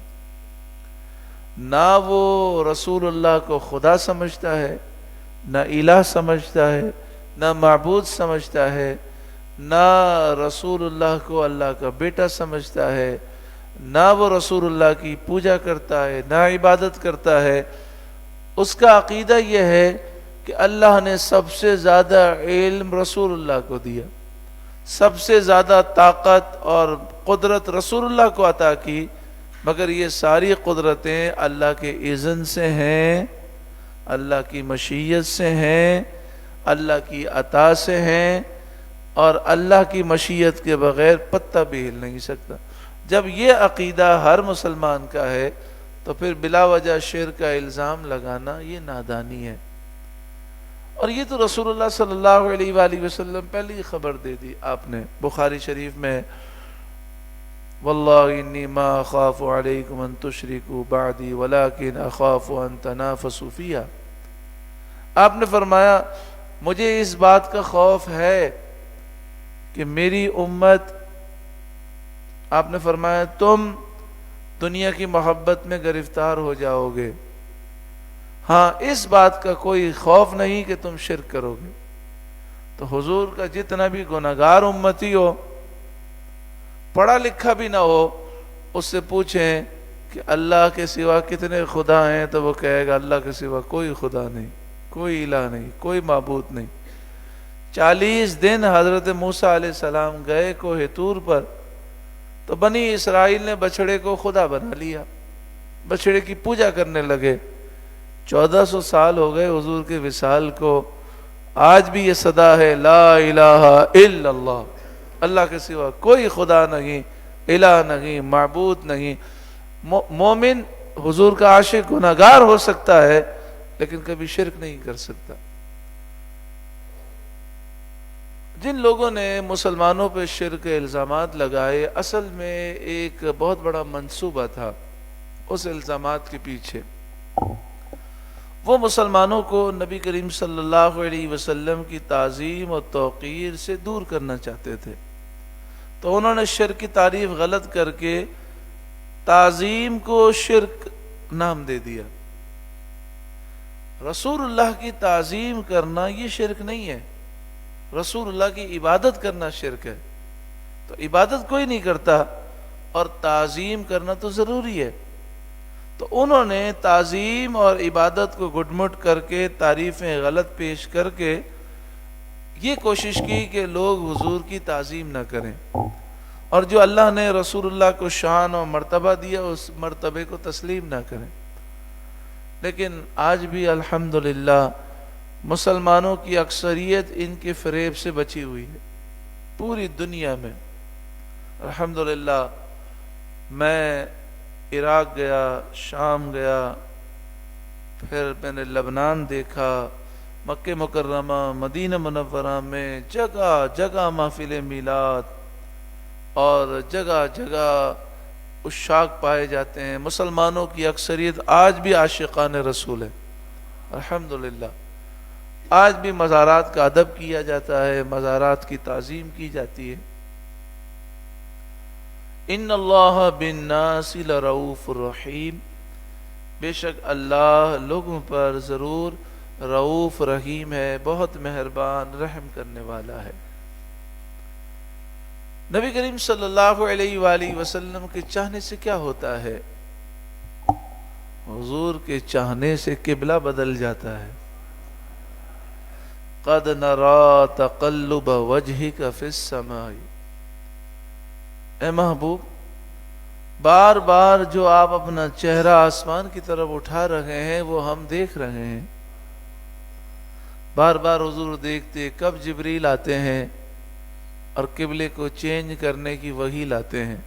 نہ وہ رسول اللہ کو خدا سمجھتا ہے، نہ الہ سمجھتا ہے، نہ معبود سمجھتا ہے، نہ رسول اللہ کو اللہ کا بیٹا سمجھتا ہے، نہ وہ رسول اللہ کی پوجا کرتا ہے، نہ عبادت کرتا ہے۔ اس کا عقیدہ یہ ہے کہ اللہ نے سب سے زیادہ علم رسول اللہ کو دیا، سب سے زیادہ طاقت اور قدرت رسول اللہ کو عطا کی، مگر یہ ساری قدرتیں اللہ کے اذن سے ہیں، اللہ کی مشیت سے ہیں، اللہ کی عطا سے ہیں، اور اللہ کی مشیت کے بغیر پتہ بھی ہل نہیں سکتا۔ جب یہ عقیدہ ہر مسلمان کا ہے تو پھر بلا وجہ شرک کا الزام لگانا یہ نادانی ہے۔ اور یہ تو رسول اللہ صلی اللہ علیہ وآلہ وسلم پہلے ہی خبر دے دی آپ نے۔ بخاری شریف میں واللہ انی ما اخاف علیکم ان تشرکوا بعدی ولکن اخاف ان تنافسوا فیہا، آپ نے فرمایا مجھے اس بات کا خوف ہے کہ میری امت، آپ نے فرمایا تم دنیا کی محبت میں گرفتار ہو جاؤ گے، ہاں اس بات کا کوئی خوف نہیں کہ تم شرک کرو گے۔ تو حضور کا جتنا بھی گناہگار امتی ہو، پڑھا لکھا بھی نہ ہو، اس سے پوچھیں کہ اللہ کے سوا کتنے خدا ہیں، تو وہ کہے گا اللہ کے سوا کوئی خدا نہیں، کوئی الہ نہیں، کوئی معبود نہیں۔ 40 دن حضرت موسیٰ علیہ السلام گئے کوہ طور پر، تو بنی اسرائیل نے بچڑے کو خدا بنا لیا، بچڑے کی پوجا کرنے لگے۔ 1400 سال ہو گئے حضور کے وصال کو، آج بھی یہ صدا ہے لا الہ الا اللہ، اللہ کے سوا کوئی خدا نہیں، الہ نہیں، معبود نہیں۔ مومن حضور کا عاشق گناہگار ہو سکتا ہے لیکن کبھی شرک نہیں کر سکتا۔ جن لوگوں نے مسلمانوں پہ شرک کے الزامات لگائے، اصل میں ایک بہت بڑا منصوبہ تھا اس الزامات کے پیچھے۔ وہ مسلمانوں کو نبی کریم صلی اللہ علیہ وسلم کی تعظیم اور توقیر سے دور کرنا چاہتے تھے، تو انہوں نے شرک کی تعریف غلط کر کے تعظیم کو شرک نام دے دیا۔ رسول اللہ کی تعظیم کرنا یہ شرک نہیں ہے، رسول اللہ کی عبادت کرنا شرک ہے۔ تو عبادت کوئی نہیں کرتا اور تعظیم کرنا تو ضروری ہے۔ تو انہوں نے تعظیم اور عبادت کو گڈمٹ کر کے، تعریفیں غلط پیش کر کے یہ کوشش کی کہ لوگ حضور کی تعظیم نہ کریں، اور جو اللہ نے رسول اللہ کو شان اور مرتبہ دیا اس مرتبے کو تسلیم نہ کریں۔ لیکن آج بھی الحمدللہ مسلمانوں کی اکثریت ان کے فریب سے بچی ہوئی ہے پوری دنیا میں۔ الحمدللہ میں عراق گیا، شام گیا، پھر میں نے لبنان دیکھا، مکہ مکرمہ، مدینہ منورہ میں جگہ جگہ محفل میلاد اور جگہ جگہ عشاق پائے جاتے ہیں۔ مسلمانوں کی اکثریت آج بھی عاشقان رسول ہے الحمدللہ۔ آج بھی مزارات کا ادب کیا جاتا ہے، مزارات کی تعظیم کی جاتی ہے۔ ان اللہ بالناس لرؤوف الرحیم، بے شک اللہ لوگوں پر ضرور رؤوف رحیم ہے، بہت مہربان رحم کرنے والا ہے۔ نبی کریم صلی اللہ علیہ وآلہ وسلم کے چاہنے سے کیا ہوتا ہے؟ حضور کے چاہنے سے قبلہ بدل جاتا ہے۔ قد نرى تقلب وجهك في السماء، اے محبوب بار بار جو آپ اپنا چہرہ آسمان کی طرف اٹھا رہے ہیں وہ ہم دیکھ رہے ہیں۔ بار بار حضور دیکھتے، کب جبریل آتے ہیں اور قبلے کو چینج کرنے کی وحی لاتے ہیں۔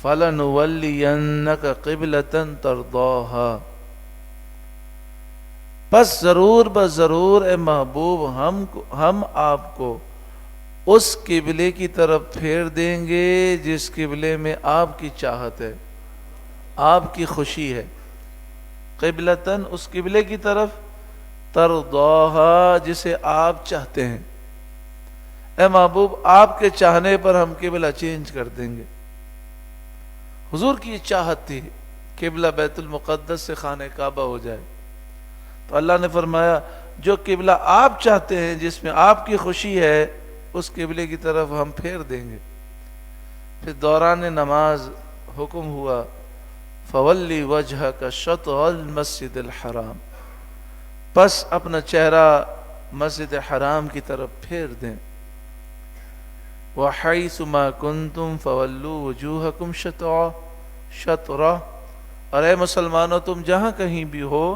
فَلَنُوَلِّيَنَّكَ قِبْلَةً تَرْضَاهَا، بس ضرور اے محبوب ہم آپ کو اس قبلے کی طرف پھیر دیں گے جس قبلے میں آپ کی چاہت ہے، آپ کی خوشی ہے. قبلتن، اس قبلے کی طرف، ترضاها، جسے آپ چاہتے ہیں. اے محبوب، آپ کے چاہنے پر ہم قبلہ چینج کر دیں گے. حضور کی یہ چاہت تھی قبلہ بیت المقدس سے خانہ کعبہ ہو جائے. تو اللہ نے فرمایا جو قبلہ آپ چاہتے ہیں، جس میں آپ کی خوشی ہے، اس قبلے کی طرف ہم پھیر دیں گے. پھر دوران نماز حکم ہوا فولی وجہک شطر المسجد الحرام، پس اپنا چہرہ مسجد حرام کی طرف پھیر دیں. وحیث ما کنتم فولوا وجوہکم شطرہ، اور اے مسلمانوں تم جہاں کہیں بھی ہو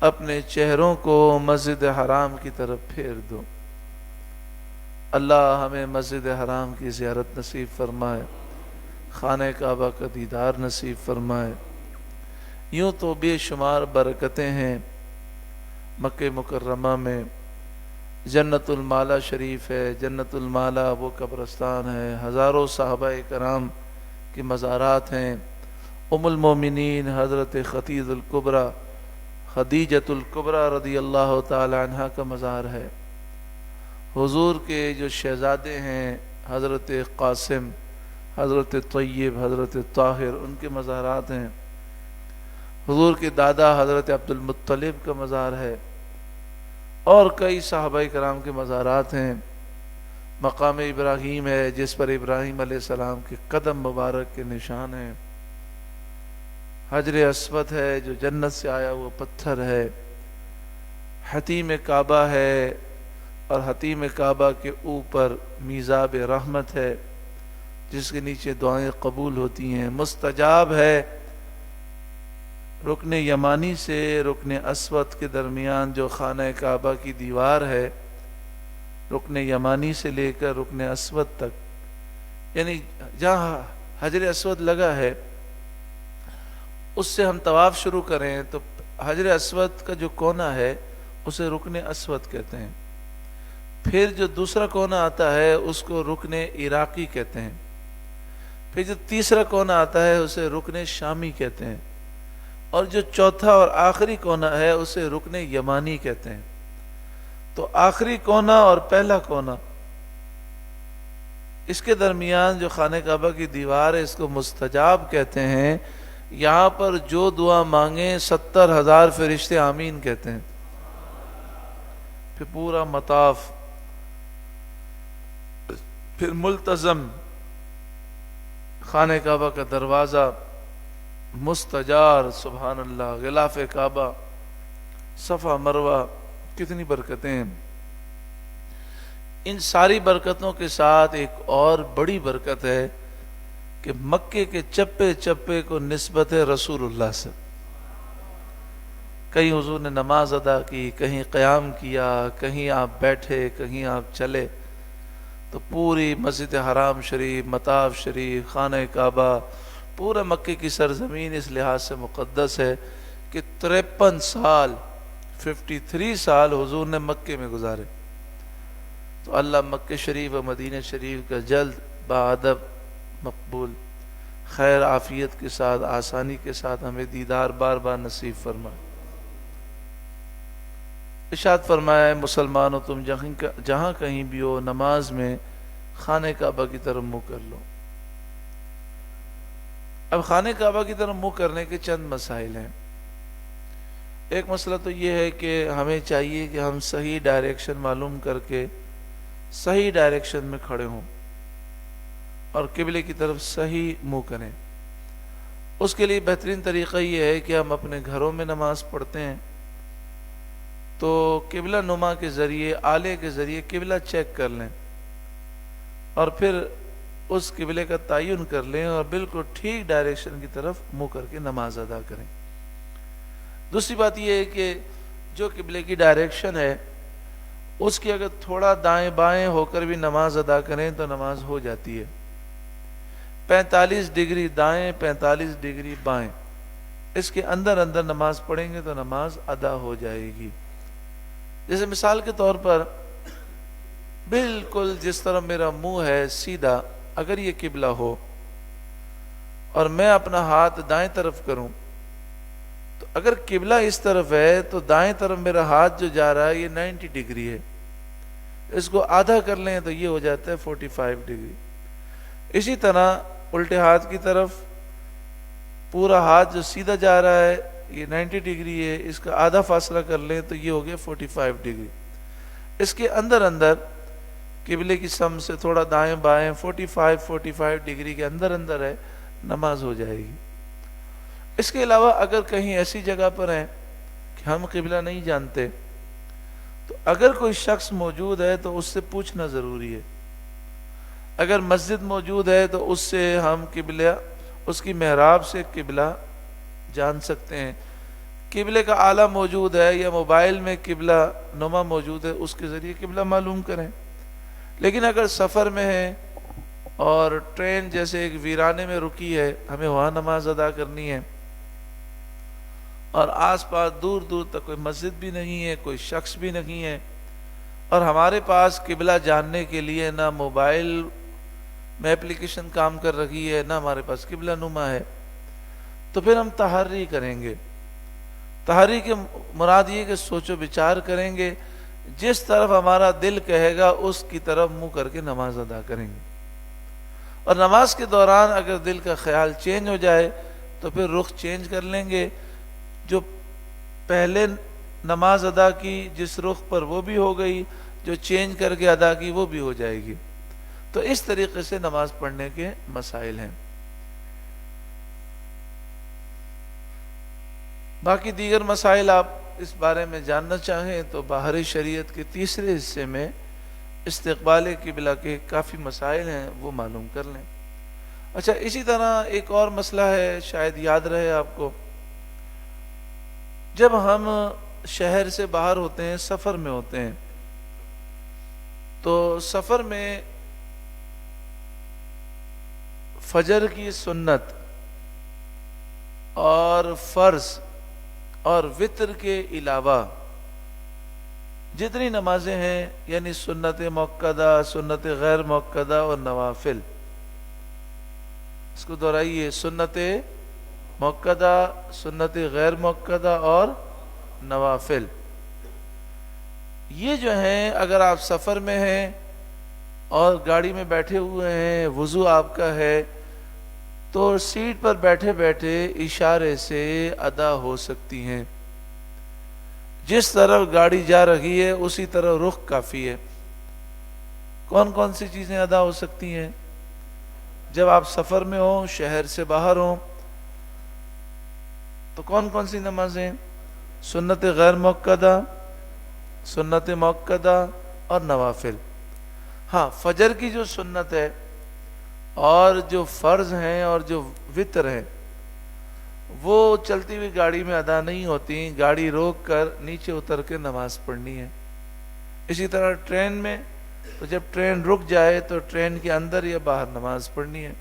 اپنے چہروں کو مسجد حرام کی طرف پھیر دو. اللہ ہمیں مسجد حرام کی زیارت نصیب فرمائے، خانہ کعبہ کا دیدار نصیب فرمائے. یوں تو بے شمار برکتیں ہیں مکہ مکرمہ میں. جنت المالا شریف ہے، جنت المالا وہ قبرستان ہے، ہزاروں صحابہ کرام کے مزارات ہیں. ام المومنین حضرت خدیجۃ الکبریٰ رضی اللہ تعالی عنہ کا مزار ہے. حضور کے جو شہزادے ہیں حضرت قاسم، حضرت طیب، حضرت طاہر، ان کے مزارات ہیں. حضور کے دادا حضرت عبد المطلب کا مزار ہے، اور کئی صحابہ کرام کے مزارات ہیں. مقام ابراہیم ہے جس پر ابراہیم علیہ السلام کے قدم مبارک کے نشان ہیں. حجر اسود ہے جو جنت سے آیا وہ پتھر ہے. حتیم کعبہ ہے، اور حتیم کعبہ کے اوپر میزاب رحمت ہے جس کے نیچے دعائیں قبول ہوتی ہیں. مستجاب ہے. رکن یمانی سے رکن اسود کے درمیان جو خانہ کعبہ کی دیوار ہے، رکن یمانی سے لے کر رکن اسود تک، یعنی جہاں حجر اسود لگا ہے اس سے ہم طواف شروع کریں تو حجر اسود کا جو کونا ہے اسے رکن اسود کہتے ہیں. پھر جو دوسرا کونا آتا ہے اس کو رکن عراقی کہتے ہیں. پھر جو تیسرا کونا آتا ہے اسے رکن شامی کہتے ہیں، اور جو چوتھا اور آخری کونا ہے اسے رکن یمانی کہتے ہیں. تو آخری کونا اور پہلا کونا، اس کے درمیان جو خانہ کعبہ کی دیوار ہے اس کو مستجاب کہتے ہیں. یہاں پر جو دعا مانگیں 70,000 فرشتے آمین کہتے ہیں. پھر پورا مطاف، پھر ملتزم خانہ کعبہ کا دروازہ مستجار، سبحان اللہ، غلاف کعبہ، صفا مروہ، کتنی برکتیں ہیں. ان ساری برکتوں کے ساتھ ایک اور بڑی برکت ہے کہ مکے کے چپے چپے کو نسبت ہے رسول اللہ سے. کہیں حضور نے نماز ادا کی، کہیں قیام کیا، کہیں آپ بیٹھے، کہیں آپ چلے، تو پوری مسجد حرام شریف، مطاف شریف، خانہ کعبہ، پورا مکے کی سرزمین اس لحاظ سے مقدس ہے کہ 53 سال 53 سال حضور نے مکے میں گزارے. تو اللہ مکہ شریف و مدینہ شریف کا جلد بادب مقبول، خیر عافیت کے ساتھ، آسانی کے ساتھ ہمیں دیدار بار بار نصیب فرمائے. ارشاد فرمایا مسلمانوں تم جہاں کہیں بھی ہو نماز میں خانہ کعبہ کی طرف منہ کر لو. اب خانہ کعبہ کی طرف منہ کرنے کے چند مسائل ہیں. ایک مسئلہ تو یہ ہے کہ ہمیں چاہیے کہ ہم صحیح ڈائریکشن معلوم کر کے صحیح ڈائریکشن میں کھڑے ہوں اور قبلے کی طرف صحیح منہ کریں. اس کے لیے بہترین طریقہ یہ ہے کہ ہم اپنے گھروں میں نماز پڑھتے ہیں تو قبلہ نما کے ذریعے، آلے کے ذریعے قبلہ چیک کر لیں اور پھر اس قبلے کا تعین کر لیں اور بالکل ٹھیک ڈائریکشن کی طرف منہ کر کے نماز ادا کریں. دوسری بات یہ ہے کہ جو قبلے کی ڈائریکشن ہے اس کی اگر تھوڑا دائیں بائیں ہو کر بھی نماز ادا کریں تو نماز ہو جاتی ہے. 45 ڈگری دائیں، 45 ڈگری بائیں، اس کے اندر اندر نماز پڑھیں گے تو نماز ادا ہو جائے گی. جیسے مثال کے طور پر بالکل جس طرح میرا منہ ہے سیدھا، اگر یہ قبلہ ہو اور میں اپنا ہاتھ دائیں طرف کروں، تو اگر قبلہ اس طرف ہے تو دائیں طرف میرا ہاتھ جو جا رہا ہے یہ 90 ڈگری ہے، اس کو آدھا کر لیں تو یہ ہو جاتا ہے 45 ڈگری. اسی طرح الٹے ہاتھ کی طرف پورا ہاتھ جو سیدھا جا رہا ہے یہ 90 ڈگری ہے، اس کا آدھا فاصلہ کر لیں تو یہ ہو گیا 45 ڈگری. اس کے اندر اندر قبلے کی سمت سے تھوڑا دائیں بائیں 45 ڈگری کے اندر اندر ہے، نماز ہو جائے گی. اس کے علاوہ اگر کہیں ایسی جگہ پر ہیں کہ ہم قبلہ نہیں جانتے، تو اگر کوئی شخص موجود ہے تو اس سے پوچھنا ضروری ہے. اگر مسجد موجود ہے تو اس سے ہم قبلہ، اس کی محراب سے قبلہ جان سکتے ہیں. قبلے کا آلہ موجود ہے یا موبائل میں قبلہ نما موجود ہے، اس کے ذریعے قبلہ معلوم کریں. لیکن اگر سفر میں ہے اور ٹرین جیسے ایک ویرانے میں رکی ہے، ہمیں وہاں نماز ادا کرنی ہے اور آس پاس دور دور تک کوئی مسجد بھی نہیں ہے، کوئی شخص بھی نہیں ہے، اور ہمارے پاس قبلہ جاننے کے لیے نہ موبائل میں اپلیکیشن کام کر رہی ہے، نہ ہمارے پاس قبلہ نما ہے، تو پھر ہم تحری کریں گے. تحری کے مراد یہ کہ سوچ و بچار کریں گے، جس طرف ہمارا دل کہے گا اس کی طرف منہ کر کے نماز ادا کریں گے. اور نماز کے دوران اگر دل کا خیال چینج ہو جائے تو پھر رخ چینج کر لیں گے. جو پہلے نماز ادا کی جس رخ پر وہ بھی ہو گئی، جو چینج کر کے ادا کی وہ بھی ہو جائے گی. تو اس طریقے سے نماز پڑھنے کے مسائل ہیں. باقی دیگر مسائل آپ اس بارے میں جاننا چاہیں تو باہر شریعت کے تیسرے حصے میں استقبال قبلہ کے کافی مسائل ہیں، وہ معلوم کر لیں. اچھا، اسی طرح ایک اور مسئلہ ہے، شاید یاد رہے آپ کو. جب ہم شہر سے باہر ہوتے ہیں، سفر میں ہوتے ہیں، تو سفر میں فجر کی سنت اور فرض اور وتر کے علاوہ جتنی نمازیں ہیں، یعنی سنت مؤکدہ، سنت غیر مؤکدہ اور نوافل، اس کو دہرائیے، سنت مؤکدہ، سنت غیر مؤکدہ اور نوافل. یہ جو ہیں اگر آپ سفر میں ہیں اور گاڑی میں بیٹھے ہوئے ہیں، وضو آپ کا ہے، تو سیٹ پر بیٹھے بیٹھے اشارے سے ادا ہو سکتی ہیں. جس طرف گاڑی جا رہی ہے اسی طرح رخ کافی ہے. کون کون سی چیزیں ادا ہو سکتی ہیں؟ جب آپ سفر میں ہوں، شہر سے باہر ہوں، تو کون کون سی نمازیں؟ سنت غیر مؤکدہ، سنت مؤکدہ اور نوافل. ہاں، فجر کی جو سنت ہے اور جو فرض ہیں اور جو وتر ہیں وہ چلتی ہوئی گاڑی میں ادا نہیں ہوتی، گاڑی روک کر نیچے اتر کے نماز پڑھنی ہے. اسی طرح ٹرین میں، تو جب ٹرین رک جائے تو ٹرین کے اندر یا باہر نماز پڑھنی ہے.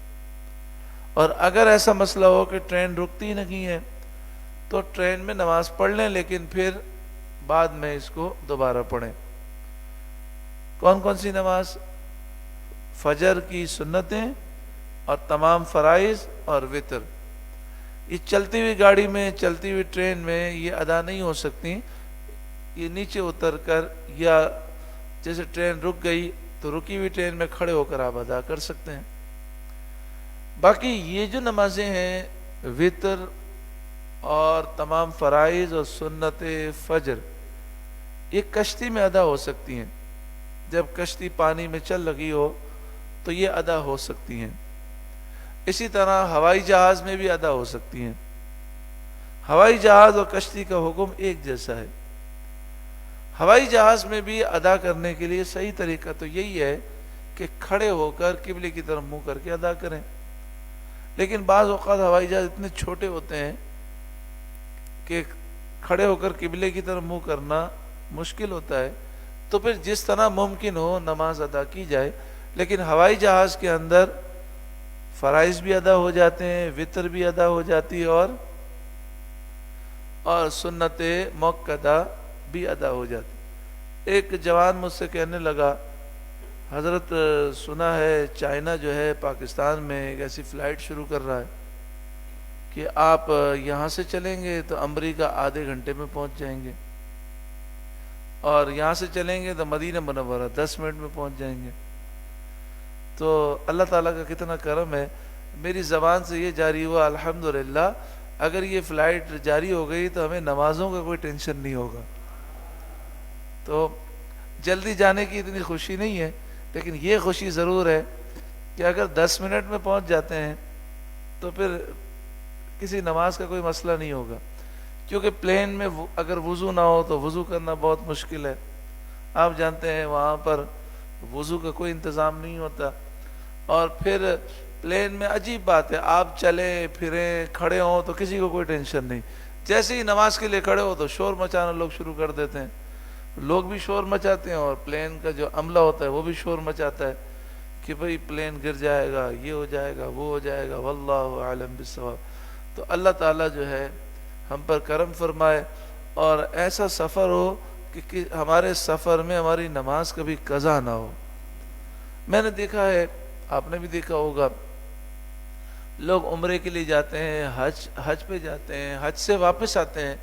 اور اگر ایسا مسئلہ ہو کہ ٹرین رکتی نہیں ہے تو ٹرین میں نماز پڑھ لیں، لیکن پھر بعد میں اس کو دوبارہ پڑھیں. کون کون سی نماز؟ فجر کی سنتیں اور تمام فرائض اور وتر. یہ چلتی ہوئی گاڑی میں، چلتی ہوئی ٹرین میں یہ ادا نہیں ہو سکتی، یہ نیچے اتر کر، یا جیسے ٹرین رک گئی تو رکی ہوئی ٹرین میں کھڑے ہو کر آپ ادا کر سکتے ہیں. باقی یہ جو نمازیں ہیں، وتر اور تمام فرائض اور سنت فجر، یہ کشتی میں ادا ہو سکتی ہیں. جب کشتی پانی میں چل رہی ہو تو یہ ادا ہو سکتی ہیں. اسی طرح ہوائی جہاز میں بھی ادا ہو سکتی ہیں. ہوائی جہاز اور کشتی کا حکم ایک جیسا ہے. ہوائی جہاز میں بھی ادا کرنے کے لیے صحیح طریقہ تو یہی ہے کہ کھڑے ہو کر قبلے کی طرف منہ کر کے ادا کریں. لیکن بعض اوقات ہوائی جہاز اتنے چھوٹے ہوتے ہیں کہ کھڑے ہو کر قبلے کی طرف منہ کرنا مشکل ہوتا ہے، تو پھر جس طرح ممکن ہو نماز ادا کی جائے. لیکن ہوائی جہاز کے اندر فرائض بھی ادا ہو جاتے ہیں، وتر بھی ادا ہو جاتی ہے، اور سنت مؤکدہ بھی ادا ہو جاتی. ایک جوان مجھ سے کہنے لگا حضرت سنا ہے چائنا جو ہے پاکستان میں ایک ایسی فلائٹ شروع کر رہا ہے کہ آپ یہاں سے چلیں گے تو امریکہ آدھے گھنٹے میں پہنچ جائیں گے، اور یہاں سے چلیں گے تو مدینہ منورہ 10 منٹ میں پہنچ جائیں گے۔ تو اللہ تعالیٰ کا کتنا کرم ہے، میری زبان سے یہ جاری ہوا الحمدللہ، اگر یہ فلائٹ جاری ہو گئی تو ہمیں نمازوں کا کوئی ٹینشن نہیں ہوگا۔ تو جلدی جانے کی اتنی خوشی نہیں ہے، لیکن یہ خوشی ضرور ہے کہ اگر 10 منٹ میں پہنچ جاتے ہیں تو پھر کسی نماز کا کوئی مسئلہ نہیں ہوگا، کیونکہ پلین میں اگر وضو نہ ہو تو وضو کرنا بہت مشکل ہے۔ آپ جانتے ہیں وہاں پر وضو کا کوئی انتظام نہیں ہوتا، اور پھر پلین میں عجیب بات ہے، آپ چلیں پھریں کھڑے ہوں تو کسی کو کوئی ٹینشن نہیں، جیسے ہی نماز کے لیے کھڑے ہو تو شور مچانا لوگ شروع کر دیتے ہیں، لوگ بھی شور مچاتے ہیں اور پلین کا جو عملہ ہوتا ہے وہ بھی شور مچاتا ہے کہ بھئی پلین گر جائے گا، یہ ہو جائے گا، وہ ہو جائے گا، واللہ اعلم بالصواب۔ تو اللہ تعالیٰ جو ہے ہم پر کرم فرمائے اور ایسا سفر ہو کہ ہمارے سفر میں ہماری نماز کبھی قضا نہ ہو۔ میں نے دیکھا ہے، آپ نے بھی دیکھا ہوگا، لوگ عمرے کے لیے جاتے ہیں، حج پہ جاتے ہیں، حج سے واپس آتے ہیں،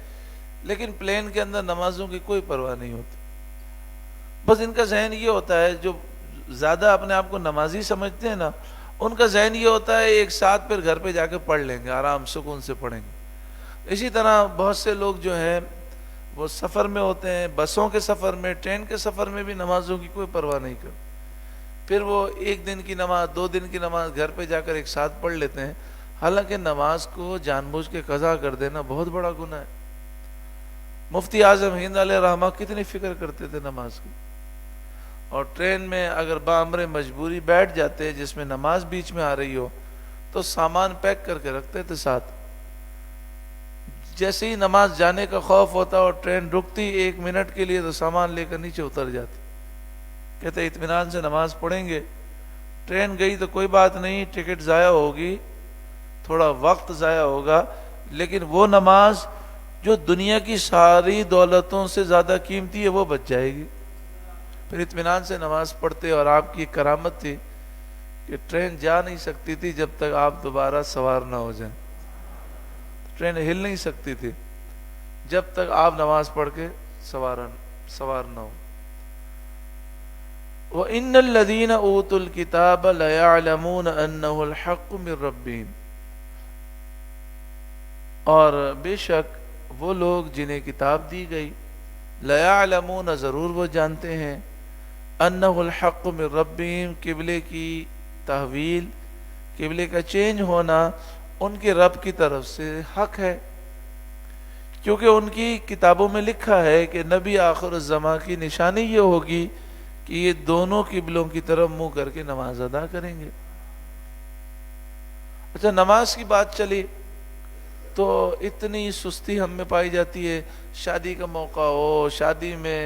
لیکن پلین کے اندر نمازوں کی کوئی پرواہ نہیں ہوتی۔ بس ان کا ذہن یہ ہوتا ہے، جو زیادہ اپنے آپ کو نمازی سمجھتے ہیں نا، ان کا ذہن یہ ہوتا ہے ایک ساتھ پھر گھر پہ جا کے پڑھ لیں گے، آرام سکون سے پڑھیں گے۔ اسی طرح بہت سے لوگ جو ہیں وہ سفر میں ہوتے ہیں، بسوں کے سفر میں، ٹرین کے سفر میں بھی نمازوں کی کوئی پرواہ نہیں کرتے، پھر وہ 1 دن کی نماز 2 دن کی نماز گھر پہ جا کر ایک ساتھ پڑھ لیتے ہیں، حالانکہ نماز کو جان بوجھ کے قضا کر دینا بہت بڑا گناہ ہے۔ مفتی اعظم ہند علیہ رحمہ کتنی فکر کرتے تھے نماز کی، اور ٹرین میں اگر بامر مجبوری بیٹھ جاتے جس میں نماز بیچ میں آ رہی ہو تو سامان پیک کر کے رکھتے تھے ساتھ، جیسے ہی نماز جانے کا خوف ہوتا اور ٹرین رکتی 1 منٹ کے لیے تو سامان لے کر نیچے اتر جاتی، کہتے اطمینان سے نماز پڑھیں گے، ٹرین گئی تو کوئی بات نہیں، ٹکٹ ضائع ہوگی، تھوڑا وقت ضائع ہوگا، لیکن وہ نماز جو دنیا کی ساری دولتوں سے زیادہ قیمتی ہے وہ بچ جائے گی۔ پھر اطمینان سے نماز پڑھتے، اور آپ کی کرامت تھی کہ ٹرین جا نہیں سکتی تھی جب تک آپ دوبارہ سوار نہ ہو جائیں، ٹرین ہل نہیں سکتی تھی جب تک آپ نماز پڑھ کے سوار نہ ہو۔ وَإِنَّ الَّذِينَ أُوتُوا الْكِتَابَ لَيَعْلَمُونَ أَنَّهُ الْحَقُّ مِنْ رَبِّهِمْ، اور بے شک وہ لوگ جنہیں کتاب دی گئی، لَيَعْلَمُونَ ضرور وہ جانتے ہیں، أَنَّهُ الْحَقُّ مِنْ رَبِّهِمْ قبلے کی تحویل، قبلے کا چینج ہونا ان کے رب کی طرف سے حق ہے، کیونکہ ان کی کتابوں میں لکھا ہے کہ نبی آخر الزمان کی نشانی یہ ہوگی کہ یہ دونوں قبلوں کی طرف منہ کر کے نماز ادا کریں گے۔ اچھا، نماز کی بات چلی تو اتنی سستی ہم میں پائی جاتی ہے، شادی کا موقع ہو، شادی میں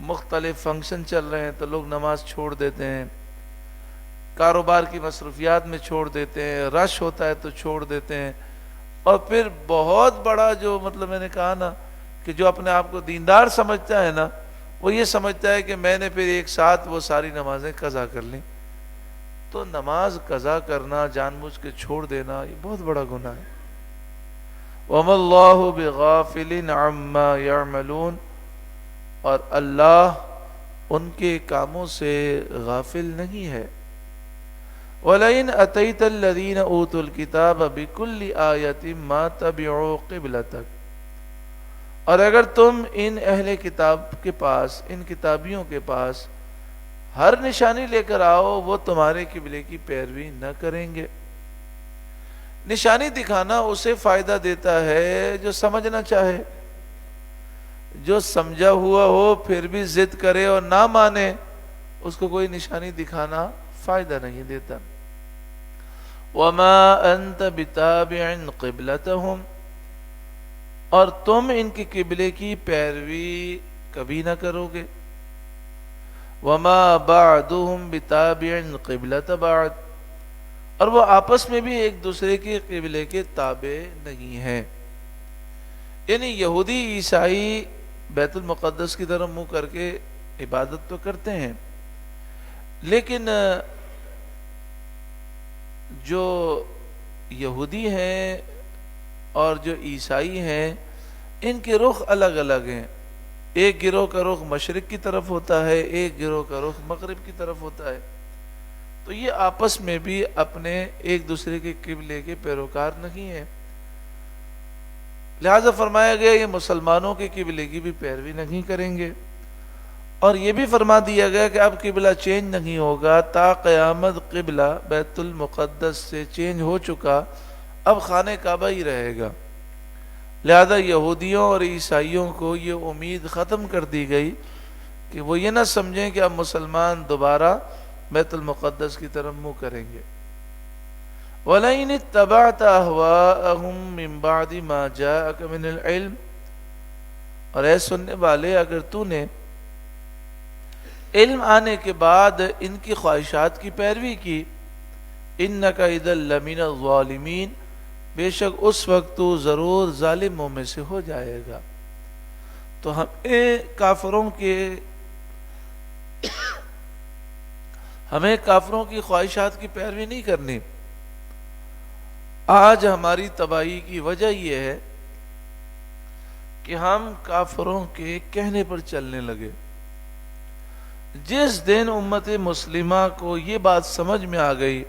مختلف فنکشن چل رہے ہیں تو لوگ نماز چھوڑ دیتے ہیں، کاروبار کی مصروفیات میں چھوڑ دیتے ہیں، رش ہوتا ہے تو چھوڑ دیتے ہیں، اور پھر بہت بڑا جو میں نے کہا نا کہ جو اپنے آپ کو دیندار سمجھتا ہے نا، وہ یہ سمجھتا ہے کہ میں نے پھر ایک ساتھ وہ ساری نمازیں قضا کر لیں، تو نماز قضا کرنا، جان بوجھ کے چھوڑ دینا، یہ بہت بڑا گناہ ہے۔ وَمَا اللَّهُ بِغَافِلٍ عَمَّا يَعْمَلُونَ، اور اللہ ان کے کاموں سے غافل نہیں ہے۔ وَلَئِنْ أَتَيْتَ الَّذِينَ أُوتُوا الْكِتَابَ بِكُلِّ آيَةٍ مَا تَبِعُوا قِبْلَتَكَ، اور اگر تم ان اہل کتاب کے پاس، ان کتابیوں کے پاس ہر نشانی لے کر آؤ، وہ تمہارے قبلے کی پیروی نہ کریں گے۔ نشانی دکھانا اسے فائدہ دیتا ہے جو سمجھنا چاہے، جو سمجھا ہوا ہو پھر بھی ضد کرے اور نہ مانے، اس کو کوئی نشانی دکھانا فائدہ نہیں دیتا۔ وَمَا أَنْتَ بِتَابِعٍ قِبْلَتَهُمْ، اور تم ان کی قبلے کی پیروی کبھی نہ کرو گے۔ وَمَا بَعْدُهُمْ بِتَابِعٍ قِبْلَةَ بَعْدٍ، اور وہ آپس میں بھی ایک دوسرے کے قبلے کے تابع نہیں ہیں، یعنی یہودی عیسائی بیت المقدس کی طرف منہ کر کے عبادت تو کرتے ہیں، لیکن جو یہودی ہیں اور جو عیسائی ہیں ان کے رخ الگ الگ ہیں. ایک گروہ کا رخ مشرق کی طرف ہوتا ہے، ایک گروہ کا رخ مغرب کی طرف ہوتا ہے. تو یہ آپس میں بھی اپنے ایک دوسرے کے قبلے کے پیروکار نہیں ہیں. لہذا فرمایا گیا یہ مسلمانوں کے قبلے کی بھی پیروی نہیں کریں گے. اور یہ بھی فرما دیا گیا کہ اب قبلہ چینج نہیں ہوگا تا قیامت. قبلہ بیت المقدس سے چینج ہو چکا، اب خانہ کعبہ ہی رہے گا. لہذا یہودیوں اور عیسائیوں کو یہ امید ختم کر دی گئی کہ وہ یہ نہ سمجھیں کہ اب مسلمان دوبارہ بیت المقدس کی طرف منہ کریں گے. وَلَئِنِ اتَّبَعْتَ أَهْوَاءَهُمْ مِنْ بَعْدِ مَا جَاءَكَ مِنَ الْعِلْمِ، اور اے سننے والے اگر تو نے علم آنے کے بعد ان کی خواہشات کی پیروی کی، إِنَّكَ إِذًا لَمِنَ الظَّالِمِينَ، بے شک اس وقت تو ضرور ظالموں میں سے ہو جائے گا. تو ہمیں کافروں کی خواہشات کی پیروی نہیں کرنی. آج ہماری تباہی کی وجہ یہ ہے کہ ہم کافروں کے کہنے پر چلنے لگے. جس دن امت مسلمہ کو یہ بات سمجھ میں آ گئی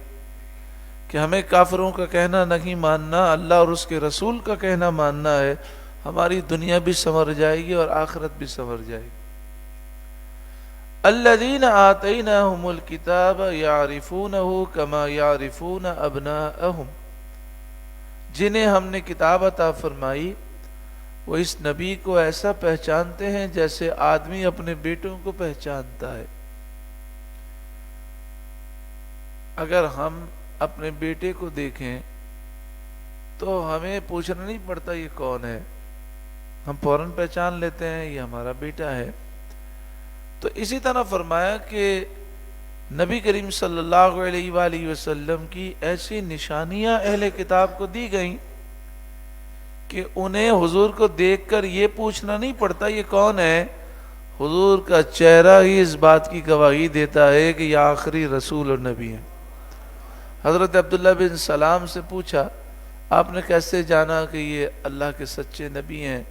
کہ ہمیں کافروں کا کہنا نہیں ماننا، اللہ اور اس کے رسول کا کہنا ماننا ہے، ہماری دنیا بھی سنور جائے گی اور آخرت بھی سنور جائے گی. الذین آتیناہم الکتاب یعرفونہ کما یعرفون ابناءہم، جنہیں ہم نے کتاب عطا فرمائی وہ اس نبی کو ایسا پہچانتے ہیں جیسے آدمی اپنے بیٹوں کو پہچانتا ہے. اگر ہم اپنے بیٹے کو دیکھیں تو ہمیں پوچھنا نہیں پڑتا یہ کون ہے، ہم فوراً پہچان لیتے ہیں یہ ہمارا بیٹا ہے. تو اسی طرح فرمایا کہ نبی کریم صلی اللہ علیہ وآلہ وسلم کی ایسی نشانیاں اہل کتاب کو دی گئیں کہ انہیں حضور کو دیکھ کر یہ پوچھنا نہیں پڑتا یہ کون ہے. حضور کا چہرہ ہی اس بات کی گواہی دیتا ہے کہ یہ آخری رسول اور نبی ہیں. حضرت عبداللہ بن سلام سے پوچھا آپ نے کیسے جانا کہ یہ اللہ کے سچے نبی ہیں؟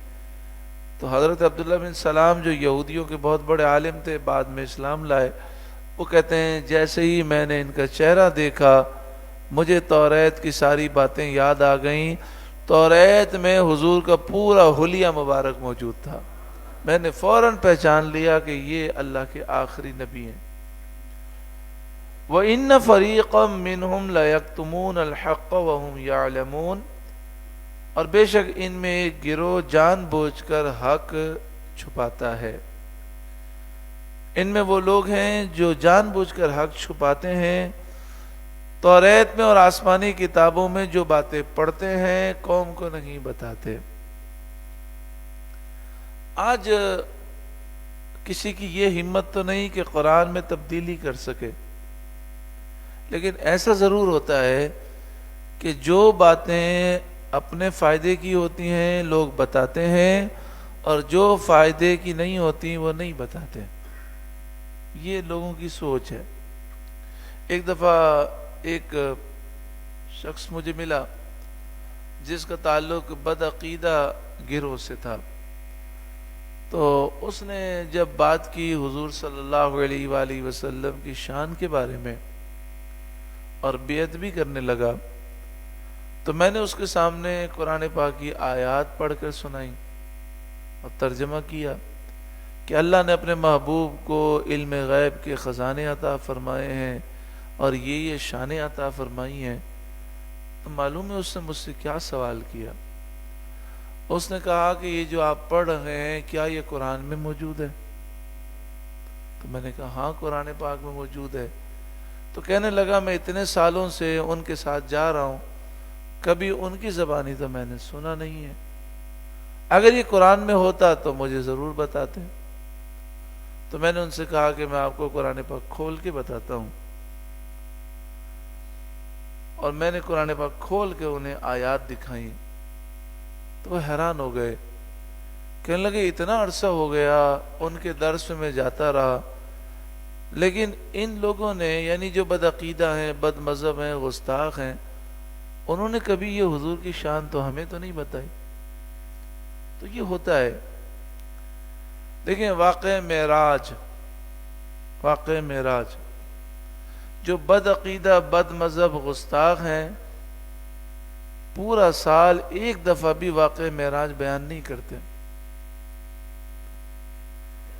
تو حضرت عبداللہ بن سلام جو یہودیوں کے بہت بڑے عالم تھے، بعد میں اسلام لائے، وہ کہتے ہیں جیسے ہی میں نے ان کا چہرہ دیکھا مجھے توریت کی ساری باتیں یاد آ گئیں. توریت میں حضور کا پورا حلیہ مبارک موجود تھا، میں نے فوراً پہچان لیا کہ یہ اللہ کے آخری نبی ہیں. وَإِنَّ فَرِيقًا مِّنْهُمْ لَيَكْتُمُونَ الْحَقَّ وَهُمْ يَعْلَمُونَ، اور بے شک ان میں ایک گروہ جان بوجھ کر حق چھپاتا ہے. ان میں وہ لوگ ہیں جو جان بوجھ کر حق چھپاتے ہیں. توریت میں اور آسمانی کتابوں میں جو باتیں پڑھتے ہیں قوم کو نہیں بتاتے. آج کسی کی یہ ہمت تو نہیں کہ قرآن میں تبدیلی کر سکے، لیکن ایسا ضرور ہوتا ہے کہ جو باتیں اپنے فائدے کی ہوتی ہیں لوگ بتاتے ہیں اور جو فائدے کی نہیں ہوتی وہ نہیں بتاتے. یہ لوگوں کی سوچ ہے. ایک دفعہ ایک شخص مجھے ملا جس کا تعلق بدعقیدہ گروہ سے تھا. تو اس نے جب بات کی حضور صلی اللہ علیہ وآلہ وسلم کی شان کے بارے میں اور بیعت بھی کرنے لگا، تو میں نے اس کے سامنے قرآن پاک کی آیات پڑھ کر سنائی اور ترجمہ کیا کہ اللہ نے اپنے محبوب کو علم غیب کے خزانے عطا فرمائے ہیں اور یہ شانیں عطا فرمائی ہیں. تو معلوم ہے اس نے مجھ سے کیا سوال کیا. اس نے کہا کہ یہ جو آپ پڑھ رہے ہیں کیا یہ قرآن میں موجود ہے؟ تو میں نے کہا ہاں قرآن پاک میں موجود ہے. تو کہنے لگا میں اتنے سالوں سے ان کے ساتھ جا رہا ہوں، کبھی ان کی زبانی تو میں نے سنا نہیں ہے، اگر یہ قرآن میں ہوتا تو مجھے ضرور بتاتے. تو میں نے ان سے کہا کہ میں آپ کو قرآن پاک کھول کے بتاتا ہوں. اور میں نے قرآن پاک کھول کے انہیں آیات دکھائیں تو وہ حیران ہو گئے. کہنے لگے اتنا عرصہ ہو گیا ان کے درس میں جاتا رہا لیکن ان لوگوں نے یعنی جو بدعقیدہ ہیں، بد مذہب ہیں، گستاخ ہیں، انہوں نے کبھی یہ حضور کی شان تو ہمیں تو نہیں بتائی. تو یہ ہوتا ہے. دیکھیں واقع معراج جو بد عقیدہ، بد مذہب، گستاخ ہیں، پورا سال ایک دفعہ بھی واقع معراج بیان نہیں کرتے.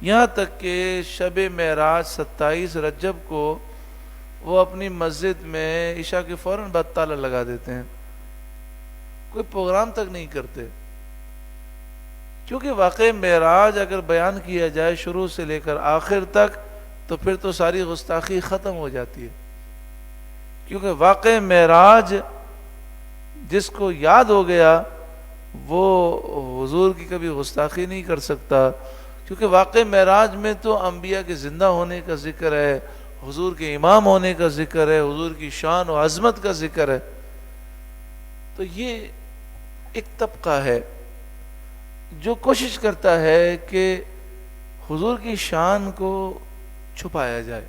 یہاں تک کہ شب معراج 27 رجب کو وہ اپنی مسجد میں عشاء کے فوراً بعد تالا لگا دیتے ہیں، کوئی پروگرام تک نہیں کرتے. کیونکہ واقع معراج اگر بیان کیا جائے شروع سے لے کر آخر تک تو پھر تو ساری گستاخی ختم ہو جاتی ہے. کیونکہ واقع معراج جس کو یاد ہو گیا وہ حضور کی کبھی گستاخی نہیں کر سکتا. کیونکہ واقع معراج میں تو انبیاء کے زندہ ہونے کا ذکر ہے، حضور کے امام ہونے کا ذکر ہے، حضور کی شان و عظمت کا ذکر ہے. تو یہ ایک طبقہ ہے جو کوشش کرتا ہے کہ حضور کی شان کو چھپایا جائے،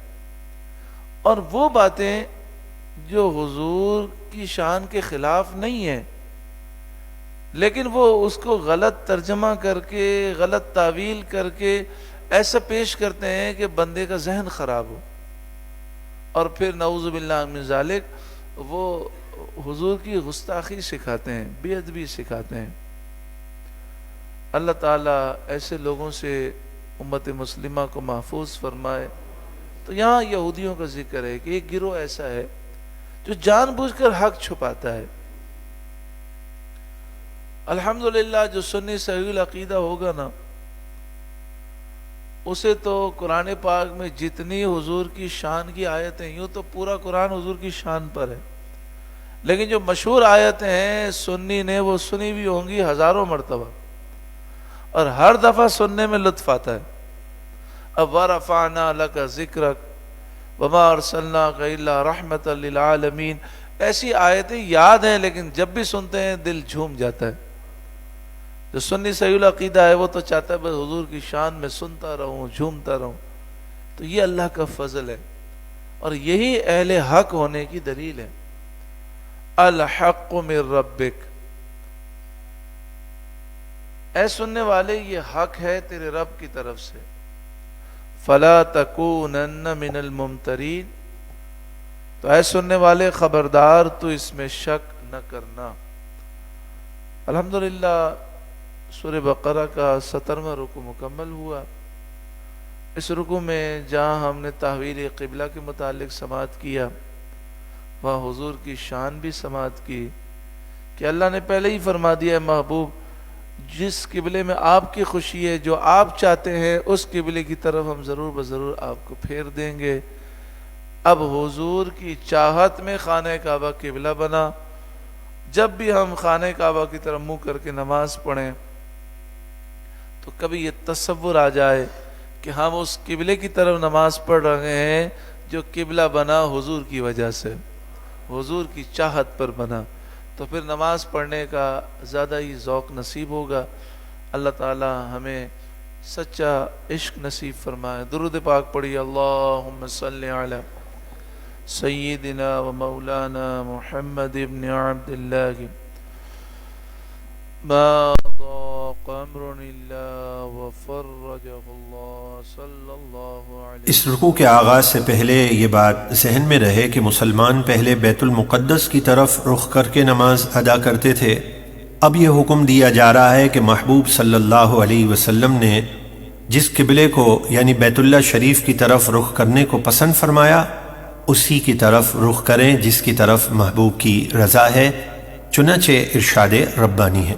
اور وہ باتیں جو حضور کی شان کے خلاف نہیں ہیں لیکن وہ اس کو غلط ترجمہ کر کے، غلط تعویل کر کے ایسا پیش کرتے ہیں کہ بندے کا ذہن خراب ہو، اور پھر نعوذ باللہ من ذالک وہ حضور کی گستاخی سکھاتے ہیں، بے ادبی سکھاتے ہیں. اللہ تعالیٰ ایسے لوگوں سے امت مسلمہ کو محفوظ فرمائے. تو یہاں یہودیوں کا ذکر ہے کہ ایک گروہ ایسا ہے جو جان بوجھ کر حق چھپاتا ہے. الحمدللہ جو سنی صحیح العقیدہ ہوگا نا، اسے تو قرآن پاک میں جتنی حضور کی شان کی آیتیں، یوں تو پورا قرآن حضور کی شان پر ہے، لیکن جو مشہور آیتیں ہیں سنی نے وہ سنی بھی ہوں گی ہزاروں مرتبہ، اور ہر دفعہ سننے میں لطف آتا ہے. اب وَرَفَعْنَا لَكَ ذِكْرَكَ وَمَا أَرْسَلْنَاكَ إِلَّا رَحْمَةً لِلْعَالَمِينَ. ایسی آیتیں یاد ہیں لیکن جب بھی سنتے ہیں دل جھوم جاتا ہے. جو سنی صحیح العقیدہ ہے وہ تو چاہتا ہے بس حضور کی شان میں سنتا رہوں، جھومتا رہوں. تو یہ اللہ کا فضل ہے اور یہی اہل حق ہونے کی دلیل ہے. الحق من ربک، اے سننے والے یہ حق ہے تیرے رب کی طرف سے. فلا تکونن من الممترین، تو اے سننے والے خبردار تو اس میں شک نہ کرنا. الحمدللہ سورہ بقرہ کا 17واں رکوع مکمل ہوا. اس رکوع میں جہاں ہم نے تحویل قبلہ کے متعلق سماعت کیا، وہاں حضور کی شان بھی سماعت کی کہ اللہ نے پہلے ہی فرما دیا ہے محبوب جس قبلے میں آپ کی خوشی ہے، جو آپ چاہتے ہیں اس قبلے کی طرف ہم ضرور بضرور آپ کو پھیر دیں گے. اب حضور کی چاہت میں خانہ کعبہ قبلہ بنا. جب بھی ہم خانہ کعبہ کی طرف منہ کر کے نماز پڑھیں تو کبھی یہ تصور آ جائے کہ ہم اس قبلے کی طرف نماز پڑھ رہے ہیں جو قبلہ بنا حضور کی وجہ سے، حضور کی چاہت پر بنا، تو پھر نماز پڑھنے کا زیادہ ہی ذوق نصیب ہوگا. اللہ تعالی ہمیں سچا عشق نصیب فرمائے. درود پاک پڑھیے. اللہم صلی علی سیدنا و مولانا محمد ابن عبداللہ ما ضاق امر الا وفرجہ اللہ صلی اللہ علیہ. اس رکوع کے آغاز سے پہلے یہ بات ذہن میں رہے کہ مسلمان پہلے بیت المقدس کی طرف رخ کر کے نماز ادا کرتے تھے. اب یہ حکم دیا جا رہا ہے کہ محبوب صلی اللہ علیہ وسلم نے جس قبلے کو یعنی بیت اللہ شریف کی طرف رخ کرنے کو پسند فرمایا اسی کی طرف رخ کریں جس کی طرف محبوب کی رضا ہے. چنانچہ ارشاد ربانی ہے.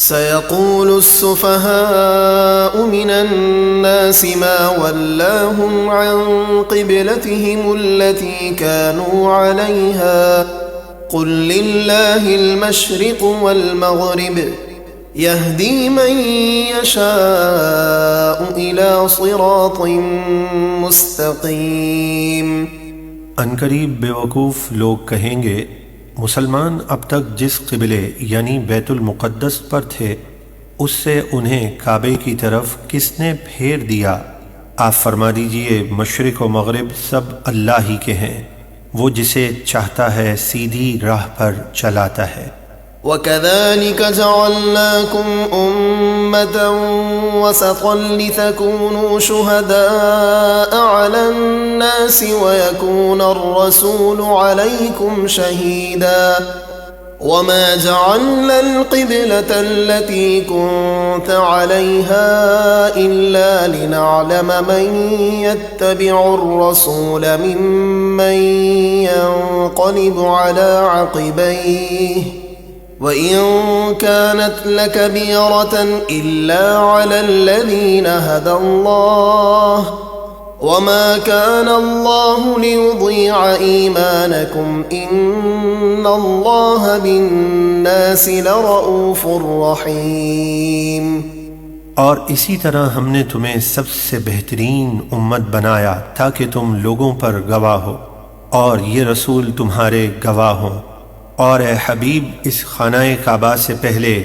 سيقول السفهاء من الناس ما ولاهم عن قبلتهم التي كانوا عليها قل لله المشرق والمغرب يهدي من يشاء إلى صراط مستقيم. عنقریب بے وقوف لوگ کہیں گے مسلمان اب تک جس قبلے یعنی بیت المقدس پر تھے اس سے انہیں کعبے کی طرف کس نے پھیر دیا؟ آپ فرما دیجئے مشرق و مغرب سب اللہ ہی کے ہیں، وہ جسے چاہتا ہے سیدھی راہ پر چلاتا ہے۔ وَكَذَلِكَ جَعَلْنَاكُمْ أُمَّةً وَسَطًا لِتَكُونُوا شُهَدَاءَ عَلَى النَّاسِ وَيَكُونَ الرَّسُولُ عَلَيْكُمْ شَهِيدًا وَمَا جَعَلْنَا الْقِبْلَةَ الَّتِي كُنْتَ عَلَيْهَا إِلَّا لِنَعْلَمَ مَنْ يَتَّبِعُ الرَّسُولَ مِمَّنْ يَنْقَلِبُ عَلَى عَقِبَيْهِ وَإِنْ كَانَتْ لَكَبِيرَةً إِلَّا عَلَى الَّذِينَ هَدَى اللَّهُ وَمَا كَانَ اللَّهُ لِيُضِيعَ إِيمَانَكُمْ إِنَّ اللَّهَ بِالنَّاسِ لَرَءُوفٌ رَحِيمٌ۔ اور اسی طرح ہم نے تمہیں سب سے بہترین امت بنایا تاکہ تم لوگوں پر گواہ ہو اور یہ رسول تمہارے گواہ ہوں۔ اور اے حبیب، اس خانہ کعبہ سے پہلے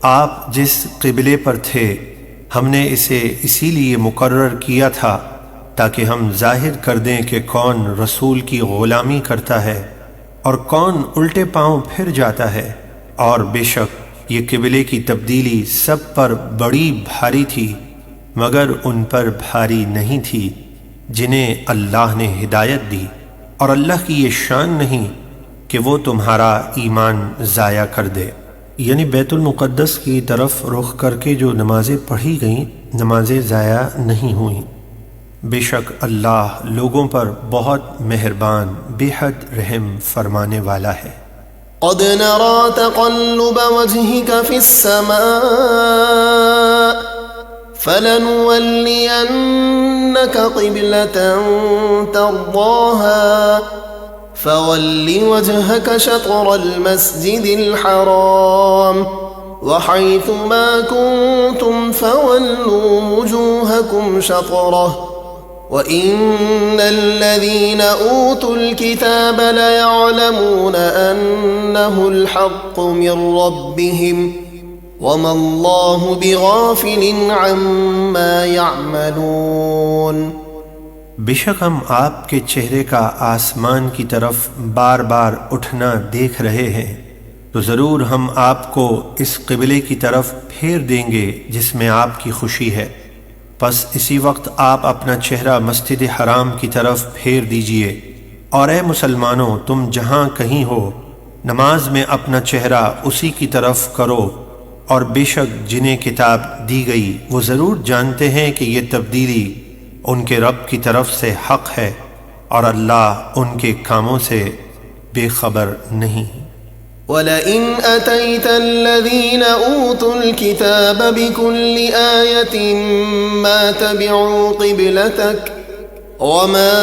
آپ جس قبلے پر تھے ہم نے اسے اسی لیے مقرر کیا تھا تاکہ ہم ظاہر کر دیں کہ کون رسول کی غلامی کرتا ہے اور کون الٹے پاؤں پھر جاتا ہے۔ اور بے شک یہ قبلے کی تبدیلی سب پر بڑی بھاری تھی مگر ان پر بھاری نہیں تھی جنہیں اللہ نے ہدایت دی، اور اللہ کی یہ شان نہیں کہ وہ تمہارا ایمان ضائع کر دے۔ یعنی بیت المقدس کی طرف رخ کر کے جو نمازیں پڑھی گئیں نمازیں ضائع نہیں ہوئیں۔ بے شک اللہ لوگوں پر بہت مہربان بے حد رحم فرمانے والا ہے۔ قد نرى تقلب وجهك في السماء فلنولينك قبلة ترضاها فول وجهك شطر المسجد الحرام وحيث ما كنتم فولوا وجوهكم شطره وَإِنَّ الَّذِينَ أُوتُوا الْكِتَابَ لَيَعْلَمُونَ أَنَّهُ الْحَقُّ مِنْ رَبِّهِمْ وَمَا اللَّهُ بِغَافِلٍ عَمَّا يَعْمَلُونَ۔ بے شک ہم آپ کے چہرے کا آسمان کی طرف بار بار اٹھنا دیکھ رہے ہیں تو ضرور ہم آپ کو اس قبلے کی طرف پھیر دیں گے جس میں آپ کی خوشی ہے، پس اسی وقت آپ اپنا چہرہ مسجد حرام کی طرف پھیر دیجئے، اور اے مسلمانوں تم جہاں کہیں ہو نماز میں اپنا چہرہ اسی کی طرف کرو، اور بے شک جنہیں کتاب دی گئی وہ ضرور جانتے ہیں کہ یہ تبدیلی ان کے رب کی طرف سے حق ہے، اور اللہ ان کے کاموں سے بے خبر نہیں۔ وَلَئِنْ أَتَيْتَ الَّذِينَ أُوتُوا الْكِتَابَ بِكُلِّ آيَةٍ مَا تَبِعُوا قِبْلَتَكَ وَمَا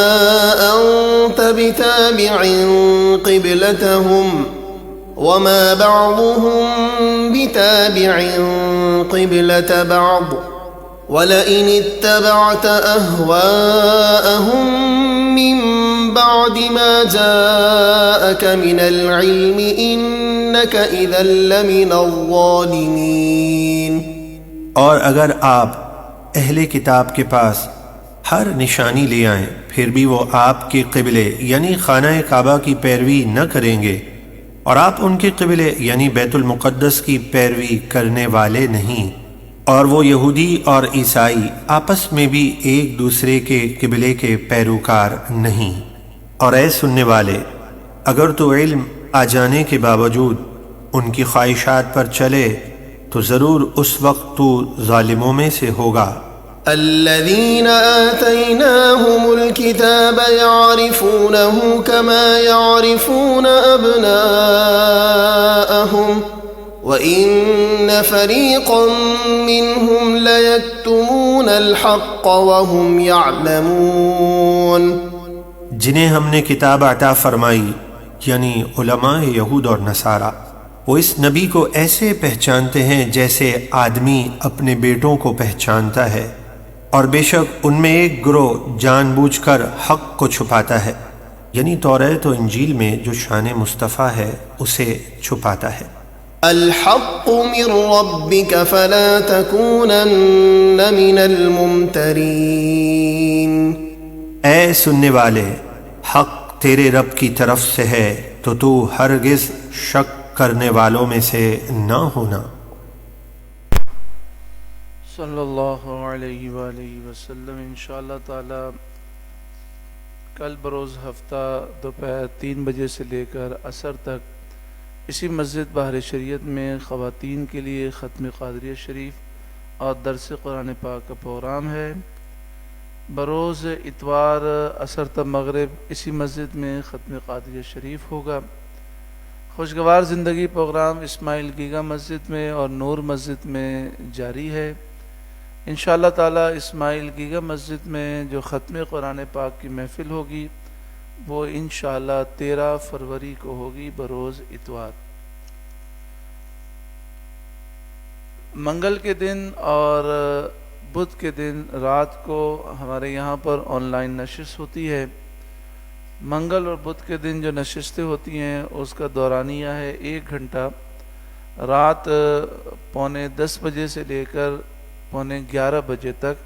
أَنْتَ بِتَابِعٍ قِبْلَتَهُمْ وَمَا بَعْضُهُمْ بِتَابِعٍ قِبْلَةَ بَعْضٍ وَلَئِنِ اتَّبَعْتَ أَهْوَاءَهُمْ مِنْ بعد ما جاءك من العلم انك اذا لمن الظالمين۔ اور اگر آپ اہل کتاب کے پاس ہر نشانی لے آئیں پھر بھی وہ آپ کے قبلے یعنی خانہ کعبہ کی پیروی نہ کریں گے، اور آپ ان کے قبلے یعنی بیت المقدس کی پیروی کرنے والے نہیں، اور وہ یہودی اور عیسائی آپس میں بھی ایک دوسرے کے قبلے کے پیروکار نہیں۔ اور اے سننے والے، اگر تو علم آ جانے کے باوجود ان کی خواہشات پر چلے تو ضرور اس وقت تو ظالموں میں سے ہوگا۔ الذين آتيناهم الكتاب يعرفونه كما يعرفون أبناءهم وَإِنَّ فَرِيقًا مِّنْهُمْ لَيَكْتُمُونَ الْحَقَّ وَهُمْ يَعْلَمُونَ۔ جنہیں ہم نے کتاب عطا فرمائی یعنی علماء یہود اور نصارہ، وہ اس نبی کو ایسے پہچانتے ہیں جیسے آدمی اپنے بیٹوں کو پہچانتا ہے، اور بے شک ان میں ایک گروہ جان بوجھ کر حق کو چھپاتا ہے، یعنی توریت و انجیل میں جو شان مصطفیٰ ہے اسے چھپاتا ہے۔ الحق من ربك فلا تكونن من الممترين. اے سننے والے، حق تیرے رب کی طرف سے ہے تو تو ہرگز شک کرنے والوں میں سے نہ ہونا۔ صلی اللہ علیہ وآلہ وسلم۔ انشاءاللہ تعالی کل بروز ہفتہ دوپہر 3 بجے سے لے کر عصر تک اسی مسجد بہار شریعت میں خواتین کے لیے ختم قادریہ شریف اور درس قرآن پاک کا پروگرام ہے۔ بروز اتوار عصر تا مغرب اسی مسجد میں ختم قادریہ شریف ہوگا۔ خوشگوار زندگی پروگرام اسماعیل گیگا مسجد میں اور نور مسجد میں جاری ہے۔ انشاءاللہ تعالی اسماعیل گیگا مسجد میں جو ختم قرآن پاک کی محفل ہوگی وہ انشاءاللہ 13 فروری کو ہوگی بروز اتوار۔ منگل کے دن اور بدھ کے دن رات کو ہمارے یہاں پر آن لائن نشست ہوتی ہے۔ منگل اور بدھ کے دن جو نشستیں ہوتی ہیں اس کا دورانیہ ہے 1 گھنٹہ، رات 9:45 بجے سے لے کر 11:15 بجے تک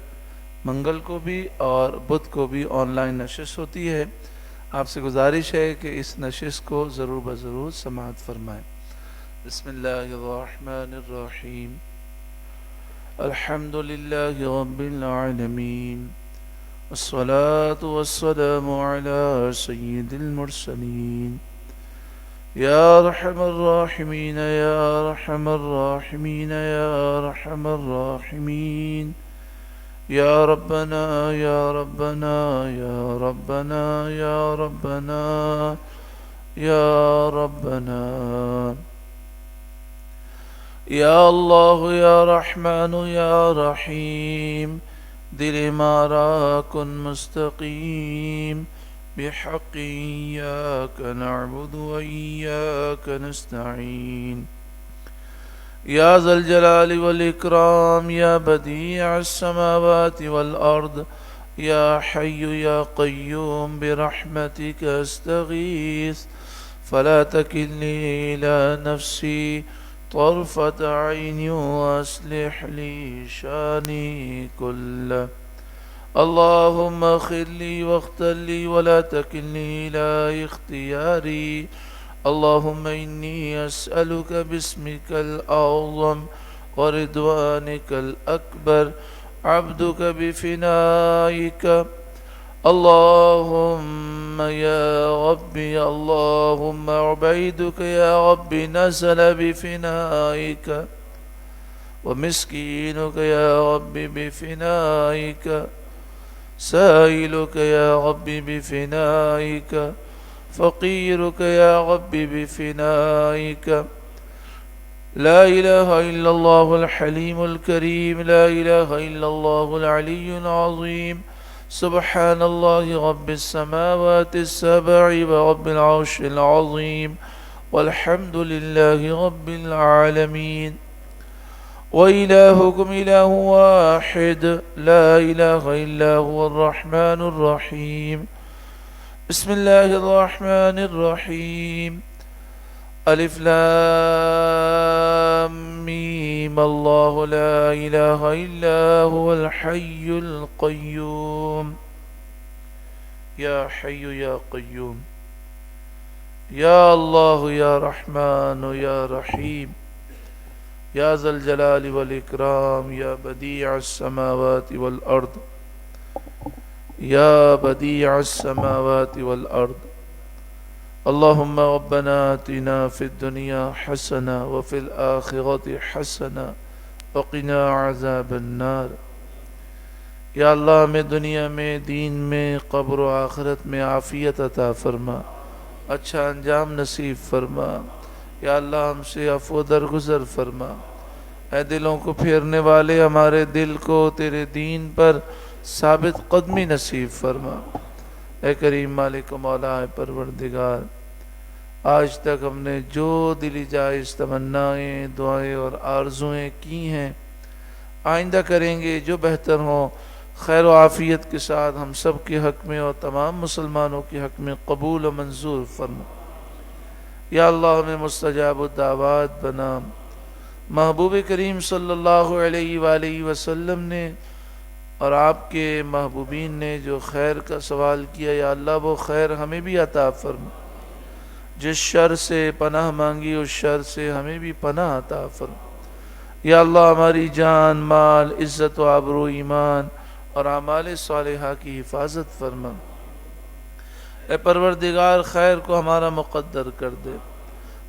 منگل کو بھی اور بدھ کو بھی آن لائن نشست ہوتی ہے۔ آپ سے گزارش ہے کہ اس نشست کو ضرور بضرور سماعت فرمائیں۔ بسم اللہ الرحمن الرحیم، الحمد للہ رب العالمین، والصلاة والسلام علی سید المرسلین، یا ارحم الراحمین یا ارحم الراحمین یا ارحم الراحمین، یا ربنا یا ربنا یا ربنا یا ربنا یا ربنا، یا اللہ یا رحمن یا رحیم، دل مارا کن مستقیم، بحق ایاک نعبد و ایاک نستعین، یا ذا الجلال والاکرام، یا بدیع السماوات والارض، یا حی یا قیوم، برحمتک استغیث، فلا تکلنی الی نفسی طرفة عین واصلح لی شانی کلہ، اللہم اغفر لی واغفر لی ولا تکلنی الی اختیاری، اللہم انی اسألک باسمک الاعظم ورضوانک الاکبر، عبدک بفنائک، اللہم یا ربی، اللہم عبیدک یا ربی نزل بفنائک، ومسکینک یا ربی بفنائک، سائلک یا ربی بفنائک، فقیرک یا ربی بفنائک، لا الہ الا اللہ الحلیم الکریم، لا الہ الا اللہ العلی العظیم، سبحان اللہ رب السماوات السبع ورب العرش العظیم، والحمد للہ رب العالمین، وإلهكم إله واحد لا إله إلا هو الرحمن الرحيم، بسم الله الرحمن الرحيم، ألف لام ميم، الله لا إله إلا هو الحي القيوم، يا حي يا قيوم، يا الله يا رحمن يا رحيم، یا ذا الجلال والاکرام، یا بدیع السماوات والارض، یا بدیع السماوات والارض، اللہم ربنا آتنا فی الدنیا حسنہ وفی الآخرۃ حسنہ وقنا عذاب النار، یا اللہ ہمیں دنیا میں، دین میں، قبر و آخرت میں عافیت عطا فرما، اچھا انجام نصیب فرما، یا اللہ ہم سے عفو درگزر فرما، اے دلوں کو پھیرنے والے ہمارے دل کو تیرے دین پر ثابت قدمی نصیب فرما، اے کریم مالک و مولا پروردگار، آج تک ہم نے جو دلی جائز تمنائیں، دعائیں اور آرزویں کی ہیں، آئندہ کریں گے جو بہتر ہوں، خیر و عافیت کے ساتھ ہم سب کے حق میں اور تمام مسلمانوں کے حق میں قبول و منظور فرما، یا اللہ ہمیں مستجاب الدعوات بنا۔ محبوب کریم صلی اللہ علیہ وآلہ وسلم نے اور آپ کے محبوبین نے جو خیر کا سوال کیا، یا اللہ وہ خیر ہمیں بھی عطا فرما۔ جس شر سے پناہ مانگی اس شر سے ہمیں بھی پناہ عطا فرما۔ یا اللہ ہماری جان، مال، عزت و آبرو، ایمان اور اعمال صالحہ کی حفاظت فرما۔ اے پروردگار خیر کو ہمارا مقدر کر دے،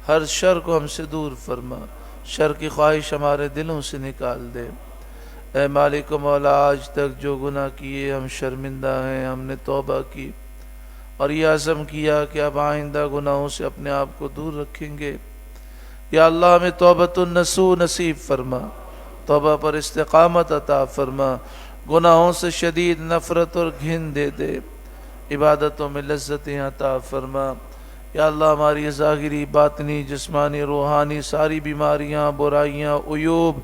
ہر شر کو ہم سے دور فرما، شر کی خواہش ہمارے دلوں سے نکال دے۔ اے مالک و مولا، آج تک جو گناہ کیے ہم شرمندہ ہیں، ہم نے توبہ کی اور یہ عزم کیا کہ اب آئندہ گناہوں سے اپنے آپ کو دور رکھیں گے۔ یا اللہ ہمیں توبۃ النصوح نصیب فرما، توبہ پر استقامت عطا فرما، گناہوں سے شدید نفرت اور گھن دے دے، عبادتوں میں لذتیں عطا فرما۔ یا اللہ ہماری ظاہری، باطنی، جسمانی، روحانی ساری بیماریاں، برائیاں، عیوب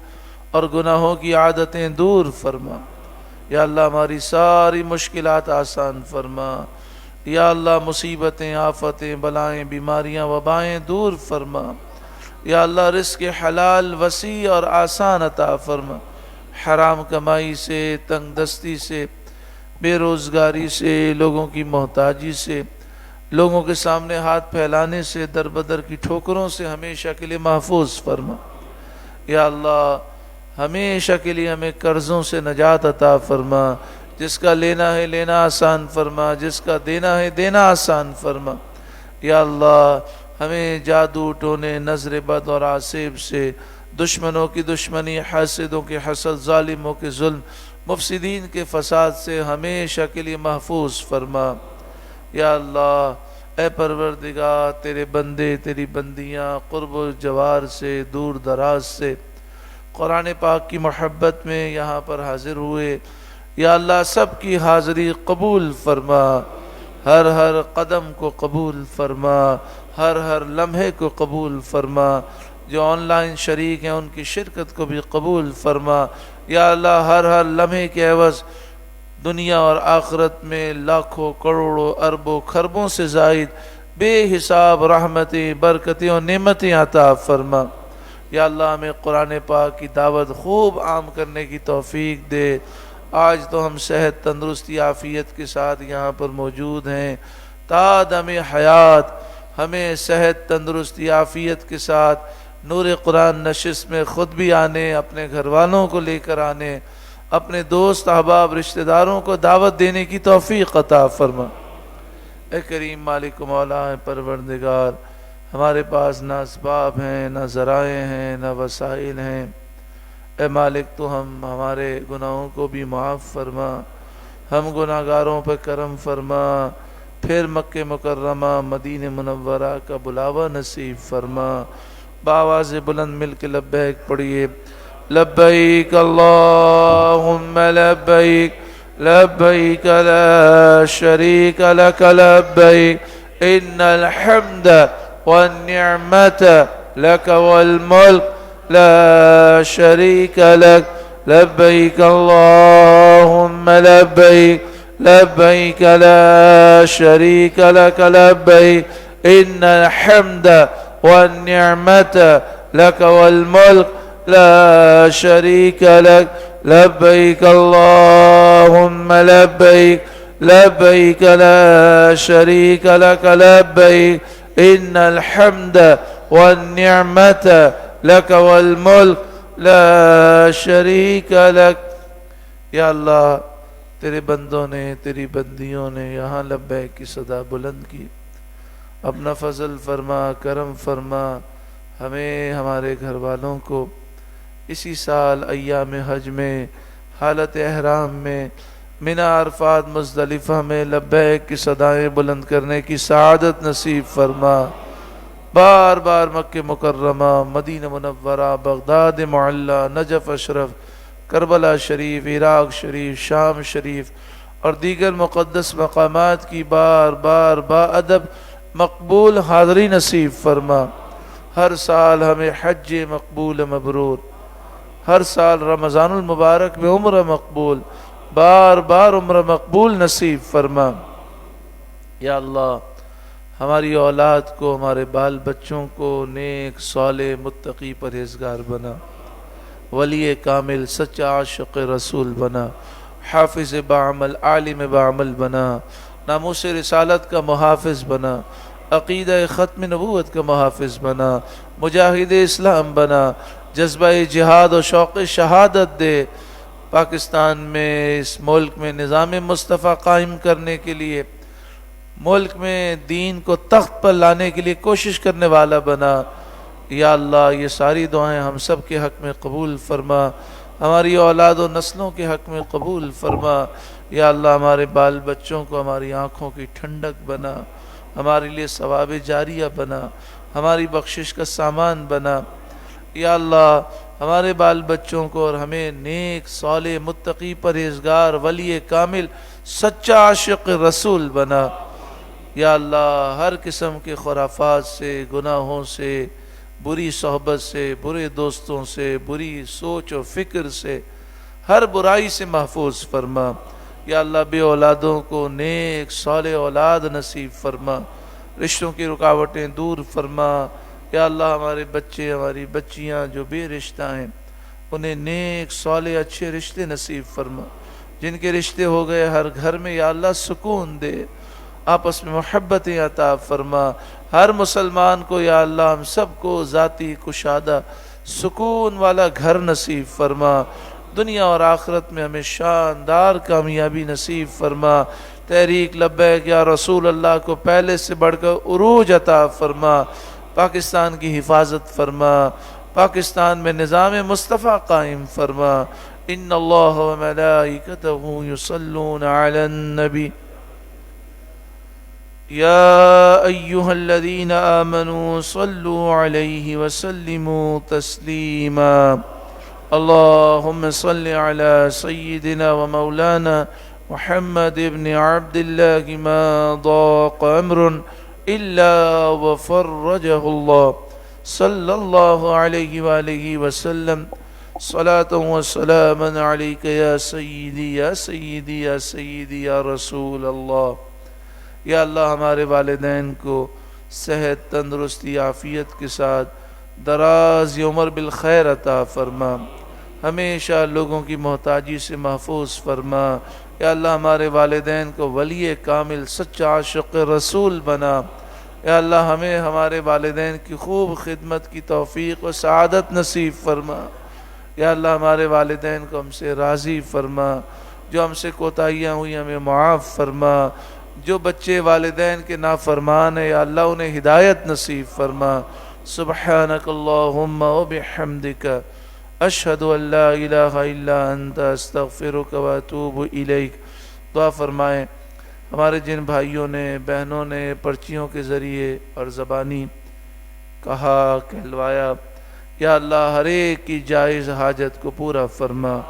اور گناہوں کی عادتیں دور فرما۔ یا اللہ ہماری ساری مشکلات آسان فرما۔ یا اللہ مصیبتیں، آفتیں، بلائیں، بیماریاں، وبائیں دور فرما۔ یا اللہ رزق حلال وسیع اور آسان عطا فرما، حرام کمائی سے، تنگ دستی سے، بے روزگاری سے، لوگوں کی محتاجی سے، لوگوں کے سامنے ہاتھ پھیلانے سے، در بدر کی ٹھوکروں سے ہمیشہ کے لیے محفوظ فرما۔ یا اللہ ہمیشہ کے لیے ہمیں قرضوں سے نجات عطا فرما، جس کا لینا ہے لینا آسان فرما، جس کا دینا ہے دینا آسان فرما۔ یا اللہ ہمیں جادو، ٹونے، نظر بد اور آسیب سے، دشمنوں کی دشمنی، حاسدوں کے حسد، ظالموں کے ظلم، مفسدین کے فساد سے ہمیشہ کے لیے محفوظ فرما۔ یا اللہ اے پروردگار، تیرے بندے، تیری بندیاں قرب و جوار سے، دور دراز سے قرآن پاک کی محبت میں یہاں پر حاضر ہوئے، یا اللہ سب کی حاضری قبول فرما، ہر قدم کو قبول فرما، ہر لمحے کو قبول فرما، جو آن لائن شریک ہیں ان کی شرکت کو بھی قبول فرما۔ یا اللہ ہر لمحے کے عوض دنیا اور آخرت میں لاکھوں، کروڑوں، اربوں، خربوں سے زائد بے حساب رحمتیں، برکتیں اور نعمتیں عطا فرما۔ یا اللہ ہمیں قرآن پاک کی دعوت خوب عام کرنے کی توفیق دے۔ آج تو ہم صحت، تندرستی، عافیت کے ساتھ یہاں پر موجود ہیں، تا دم حیات ہمیں صحت، تندرستی، عافیت کے ساتھ نور قرآن نشست میں خود بھی آنے، اپنے گھر والوں کو لے کر آنے، اپنے دوست، احباب، رشتہ داروں کو دعوت دینے کی توفیق عطا فرما۔ اے کریم مالک و مولا، اے پروردگار، ہمارے پاس نہ اسباب ہیں، نہ ذرائع ہیں، نہ وسائل ہیں۔ اے مالک تو ہمارے گناہوں کو بھی معاف فرما، ہم گناہ گاروں پر کرم فرما، پھر مکہ مکرمہ، مدینہ منورہ کا بلاوا نصیب فرما۔ بآواز بلند مل کے لبیک پڑھیے، لبیک اللہم لبیک، لبیک لا شریک لک لبیک، ان الحمد والنعمت لک والملک لا شریک لک، لبیک اللہم لبیک، لبیک لا شریک لک لبیک، ان الحمد والنعمت لک والملک لا شریک لک، لبیک اللہم لبیک، لبیک لا شریک لک لبیک، ان الحمد والنعمت لک والملک لا شریک لک۔ یا اللہ تیرے بندوں نے، تیری بندیوں نے یہاں لبیک کی صدا بلند کی، اپنا فضل فرما، کرم فرما، ہمیں، ہمارے گھر والوں کو اسی سال ایام حج میں، حالت احرام میں، منی، عرفات، مزدلفہ میں لبیک کی صدائیں بلند کرنے کی سعادت نصیب فرما۔ بار بار مکہ مکرمہ، مدینہ منورہ، بغداد معلی، نجف اشرف، کربلا شریف، عراق شریف، شام شریف اور دیگر مقدس مقامات کی بار بار با ادب مقبول حاضری نصیب فرما۔ ہر سال ہمیں حج مقبول مبرور، ہر سال رمضان المبارک میں عمرہ مقبول، بار بار عمرہ مقبول نصیب فرما۔ یا اللہ ہماری اولاد کو، ہمارے بال بچوں کو نیک صالح متقی پرہیزگار بنا، ولی کامل سچا عاشق رسول بنا، حافظ بعمل عالم بعمل بنا، ناموس رسالت کا محافظ بنا، عقیدہ ختم نبوت کا محافظ بنا، مجاہد اسلام بنا، جذبہ جہاد و شوق شہادت دے۔ پاکستان میں، اس ملک میں نظام مصطفیٰ قائم کرنے کے لیے، ملک میں دین کو تخت پر لانے کے لیے کوشش کرنے والا بنا۔ یا اللہ یہ ساری دعائیں ہم سب کے حق میں قبول فرما، ہماری اولاد و نسلوں کے حق میں قبول فرما۔ یا اللہ ہمارے بال بچوں کو ہماری آنکھوں کی ٹھنڈک بنا، ہمارے لیے ثواب جاریہ بنا، ہماری بخشش کا سامان بنا۔ یا اللہ ہمارے بال بچوں کو اور ہمیں نیک صالح متقی پرہیزگار ولی کامل سچا عاشق رسول بنا۔ یا اللہ ہر قسم کے خرافات سے، گناہوں سے، بری صحبت سے، برے دوستوں سے، بری سوچ و فکر سے، ہر برائی سے محفوظ فرما۔ یا اللہ بے اولادوں کو نیک صالح اولاد نصیب فرما، رشتوں کی رکاوٹیں دور فرما۔ یا اللہ ہمارے بچے، ہماری بچیاں جو بے رشتہ ہیں، انہیں نیک صالح اچھے رشتے نصیب فرما۔ جن کے رشتے ہو گئے ہر گھر میں یا اللہ سکون دے، آپس میں محبتیں عطا فرما۔ ہر مسلمان کو یا اللہ ہم سب کو ذاتی کشادہ سکون والا گھر نصیب فرما، دنیا اور آخرت میں ہمیں شاندار کامیابی نصیب فرما۔ تحریک لبیک یا رسول اللہ کو پہلے سے بڑھ کر عروج عطا فرما، پاکستان کی حفاظت فرما، پاکستان میں نظام مصطفیٰ قائم فرما۔ ان اللہ و ملائکتہ یصلون علی النبی یا ایہا الذین آمنوا صلوا علیہ وسلموا تسلیما۔ اللہم صل علی سیدنا و مولانا محمد ابن عبد اللہ ما ضاق امر الا وفرجہ اللہ صلی اللہ علیہ وآلہ وسلم۔ صلاة و سلاما علیک یا سیدی یا سیدی یا سیدی یا رسول اللہ۔ یا اللہ ہمارے والدین کو صحت، تندرستی، عافیت کے ساتھ دراز عمر بالخیر عطا فرما، ہمیشہ لوگوں کی محتاجی سے محفوظ فرما۔ یا اللہ ہمارے والدین کو ولی کامل سچا عاشق رسول بنا۔ یا اللہ ہمیں ہمارے والدین کی خوب خدمت کی توفیق و سعادت نصیب فرما۔ یا اللہ ہمارے والدین کو ہم سے راضی فرما، جو ہم سے کوتاہیاں ہوئی ہمیں معاف فرما، جو بچے والدین کے نافرمان ہیں یا اللہ انہیں ہدایت نصیب فرما۔ سبحانک اللہم و بحمدک، اشہد ان لا الہ الا انت، استغفرک و اتوب الیک۔ دعا فرمائیں ہمارے جن بھائیوں نے، بہنوں نے پرچیوں کے ذریعے اور زبانی کہا، کہلوایا، یا اللہ ہر ایک کی جائز حاجت کو پورا فرما،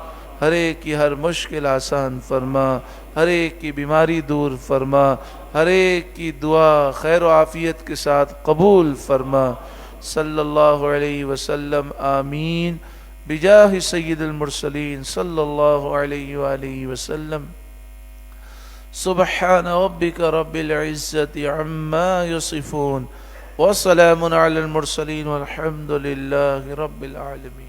ہر ایک کی ہر مشکل آسان فرما، ہر ایک کی بیماری دور فرما، ہر ایک کی دعا خیر و عافیت کے ساتھ قبول فرما۔ صلی اللہ علیہ وسلم، آمین، بجاہ سید المرسلین صلی اللہ علیہ وآلہ وسلم۔ سبحان ربک رب العزت عما یصفون، وسلام علی المرسلین والحمد للہ رب العالمین۔